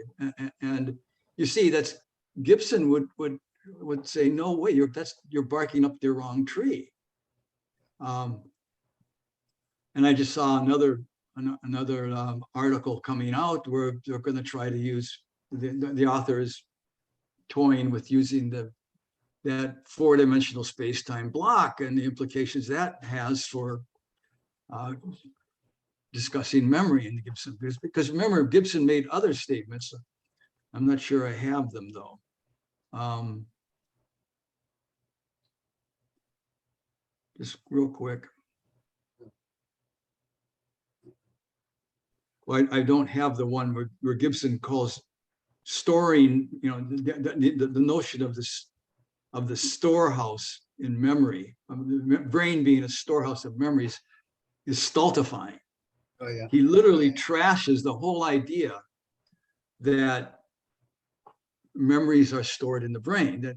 B: And you see, that's Gibson would say, no way, you're barking up the wrong tree. And I just saw another article coming out where they're going to try to use, the author is toying with using that four-dimensional space-time block and the implications that has for discussing memory in Gibson. Because remember, Gibson made other statements. I'm not sure I have them, though. Just real quick. Well, I don't have the one where Gibson calls storing, the notion of the storehouse in memory, the brain being a storehouse of memories, is stultifying.
A: Oh, yeah.
B: He literally trashes the whole idea that memories are stored in the brain. That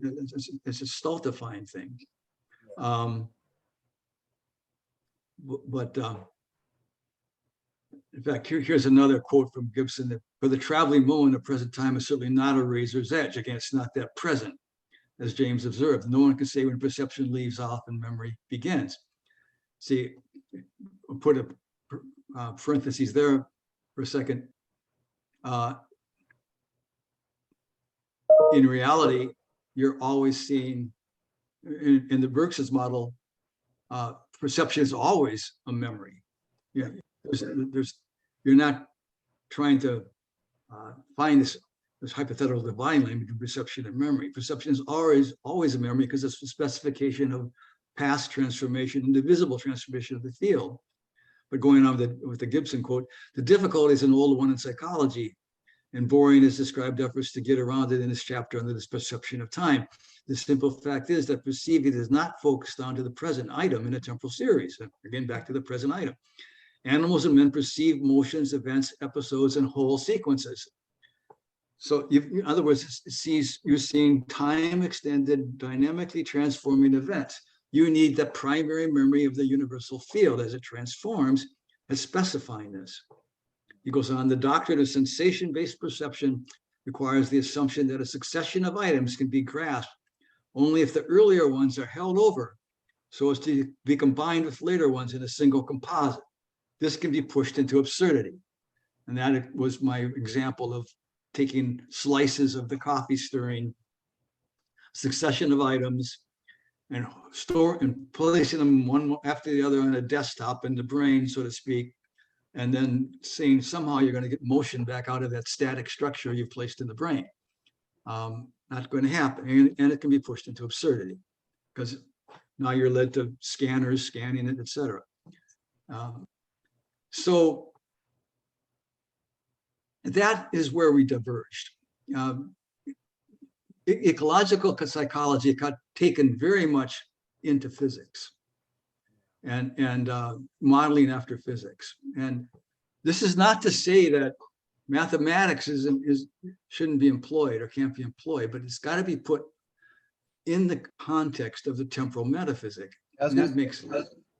B: it's a stultifying thing. In fact, here's another quote from Gibson: that for the traveling moment of present time is certainly not a razor's edge. Again, it's not that present, as James observed. No one can say when perception leaves off and memory begins. See, I'll put a parentheses there for a second. In reality, you're always seeing, in the Bergson's model, perception is always a memory. Yeah, you're not trying to find this hypothetical divine line between perception and memory. Perception is always a memory because it's the specification of past transformation and the visible transformation of the field. But going on with the Gibson quote, the difficulty is an old one in psychology, and Boring has described efforts to get around it in this chapter under this perception of time. The simple fact is that perceiving is not focused onto the present item in a temporal series. Again, back to the present item. Animals and men perceive motions, events, episodes, and whole sequences. So in other words, you're seeing time-extended, dynamically transforming events. You need the primary memory of the universal field as it transforms as specifying this. He goes on, the doctrine of sensation-based perception requires the assumption that a succession of items can be grasped only if the earlier ones are held over so as to be combined with later ones in a single composite. This can be pushed into absurdity. And that was my example of taking slices of the coffee stirring succession of items and placing them one after the other on a desktop in the brain, so to speak, and then saying somehow you're going to get motion back out of that static structure you've placed in the brain. Not going to happen. And it can be pushed into absurdity because now you're led to scanners scanning it, etc. So that is where we diverged. Ecological psychology got taken very much into physics and modeling after physics. And this is not to say that mathematics shouldn't be employed or can't be employed, but it's got to be put in the context of the temporal metaphysic. And that makes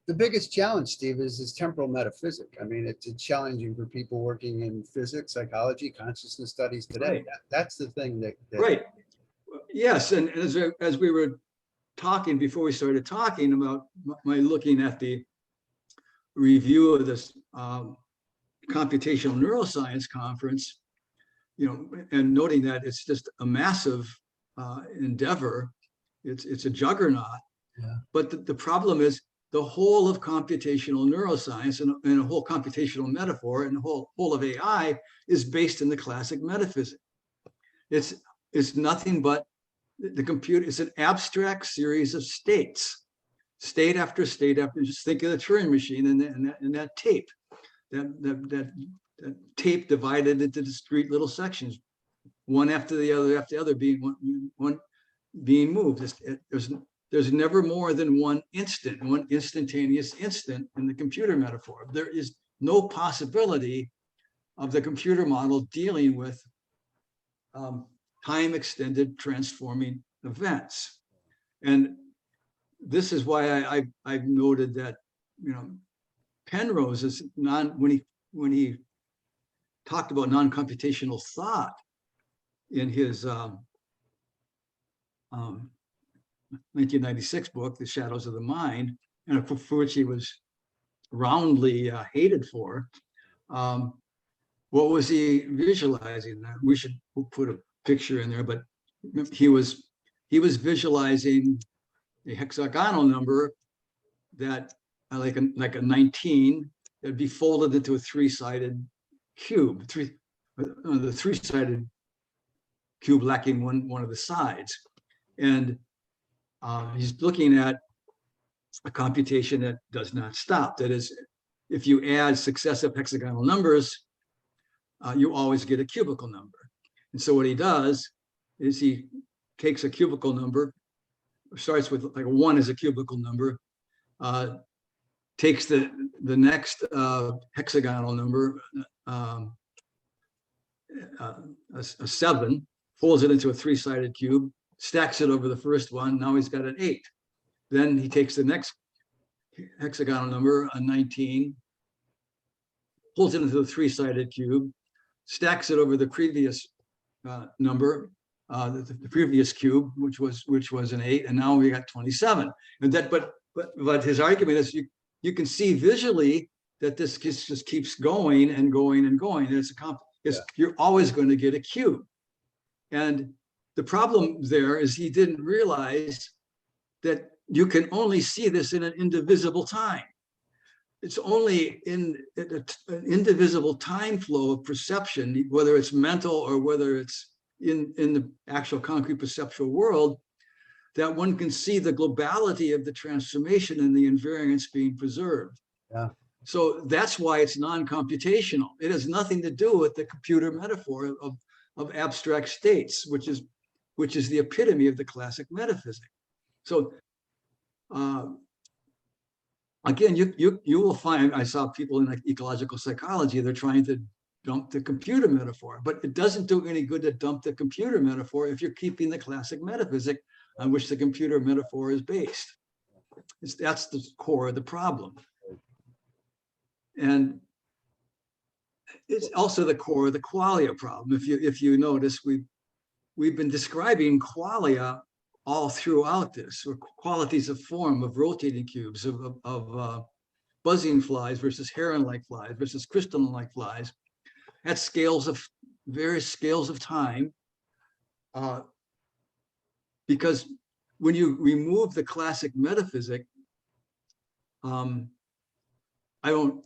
A: The biggest challenge, Steve, is temporal metaphysics. I mean, it's challenging for people working in physics, psychology, consciousness studies today.
B: Right.
A: That's the thing that
B: Right. Yes, and as we were talking before we started talking about my looking at the review of this computational neuroscience conference, and noting that it's just a massive endeavor. It's a juggernaut.
A: Yeah.
B: But the problem is the whole of computational neuroscience and a whole computational metaphor and the whole of AI is based in the classic metaphysics. It's nothing but the computer. It's an abstract series of states, state after state after. Just think of the Turing machine and that tape, that tape divided into discrete little sections, one after the other, being one being moved. There's never more than one instantaneous instant in the computer metaphor. There is no possibility of the computer model dealing with time extended transforming events. And this is why I've noted that, Penrose is when he talked about non-computational thought in his 1996 book, The Shadows of the Mind, and for which he was roundly hated for. What was he visualizing? We should put a picture in there, but he was visualizing a hexagonal number that like a 19 that'd be folded into a three-sided cube, the three-sided cube lacking one of the sides. And he's looking at a computation that does not stop. That is, if you add successive hexagonal numbers, you always get a cubical number. And so what he does is he takes a cubical number, starts with like 1 as a cubical number, takes the next hexagonal number, a 7, folds it into a three-sided cube, stacks it over the first one. Now he's got an 8. Then he takes the next hexagonal number, a 19, pulls it into the three-sided cube, stacks it over the previous number, the previous cube, which was an 8, and now we got 27. And that, but his argument is you can see visually that this just keeps going and going and going. And you're always going to get a cube. And the problem there is he didn't realize that you can only see this in an indivisible time. It's only in an indivisible time flow of perception, whether it's mental or whether it's in the actual concrete perceptual world, that one can see the globality of the transformation and the invariance being preserved.
A: Yeah.
B: So that's why it's non-computational. It has nothing to do with the computer metaphor of abstract states, which is the epitome of the classic metaphysics. So again, you will find, I saw people in ecological psychology, they're trying to dump the computer metaphor, but it doesn't do any good to dump the computer metaphor if you're keeping the classic metaphysics on which the computer metaphor is based. That's the core of the problem. And it's also the core of the qualia problem. If you notice, we've been describing qualia all throughout this, or qualities of form, of rotating cubes, of buzzing flies versus heron-like flies versus crystalline-like flies, at various scales of time. Because when you remove the classic metaphysic, I won't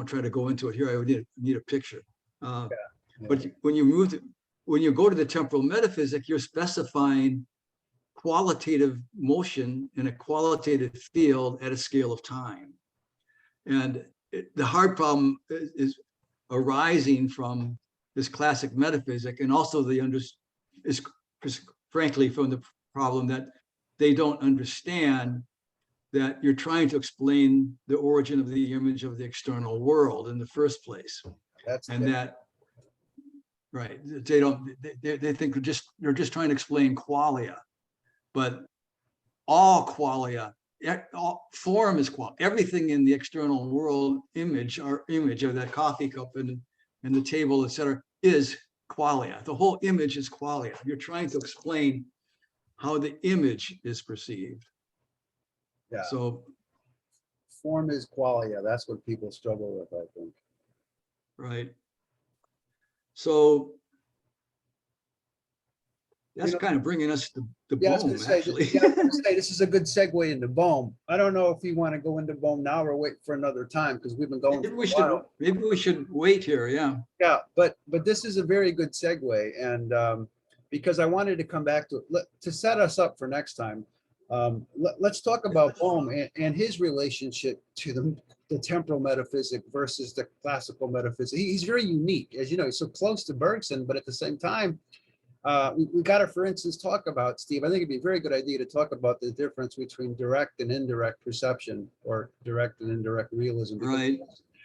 B: try to go into it here. I would need a picture. But when you go to the temporal metaphysic, you're specifying qualitative motion in a qualitative field at a scale of time. And the hard problem is arising from this classic metaphysic, and also is frankly from the problem that they don't understand that you're trying to explain the origin of the image of the external world in the first place. Right, they think they're just trying to explain qualia, but all qualia form is quality. Everything in the external world, image of that coffee cup and the table, etc., is qualia. The whole image is qualia. You're trying to explain how the image is perceived.
A: Yeah.
B: So
A: Form is qualia. That's what people struggle with, I think.
B: right. So that's kind of bringing us to
A: Yeah, I was
B: Bohm,
A: gonna say,
B: actually.
A: yeah, I was gonna say, this is a good segue into Bohm. I don't know if you want to go into Bohm now or wait for another time, because we've been going for a while.
B: Maybe we should wait here. Yeah.
A: Yeah, but this is a very good segue, and because I wanted to come back to set us up for next time. Let's talk about Bohm and his relationship to the temporal metaphysic versus the classical metaphysic. He's very unique, as you know, he's so close to Bergson, but at the same time, we got to, for instance, talk about, Steve, I think it'd be a very good idea to talk about the difference between direct and indirect perception, or direct and indirect realism.
B: Right.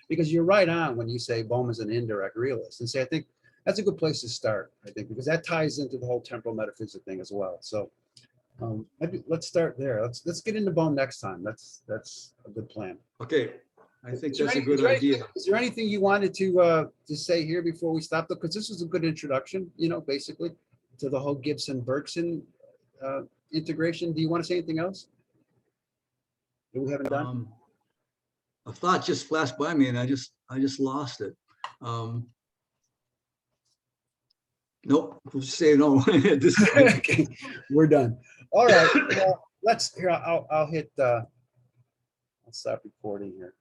A: Because you're right on when you say Bohm is an indirect realist. And say, I think that's a good place to start, I think, because that ties into the whole temporal metaphysic thing as well. So maybe let's start there. Let's get into Bohm next time. That's a good plan.
B: Okay. I think that's a good idea.
A: Is there anything you wanted to say here before we stop, though? Because this is a good introduction, basically, to the whole Gibson-Bergson integration. Do you want to say anything else that we haven't done?
B: A thought just flashed by me and I just lost it. Nope, we'll say no at this point.
A: Okay, we're done. All right, let's here. I'll hit. I'll stop recording here.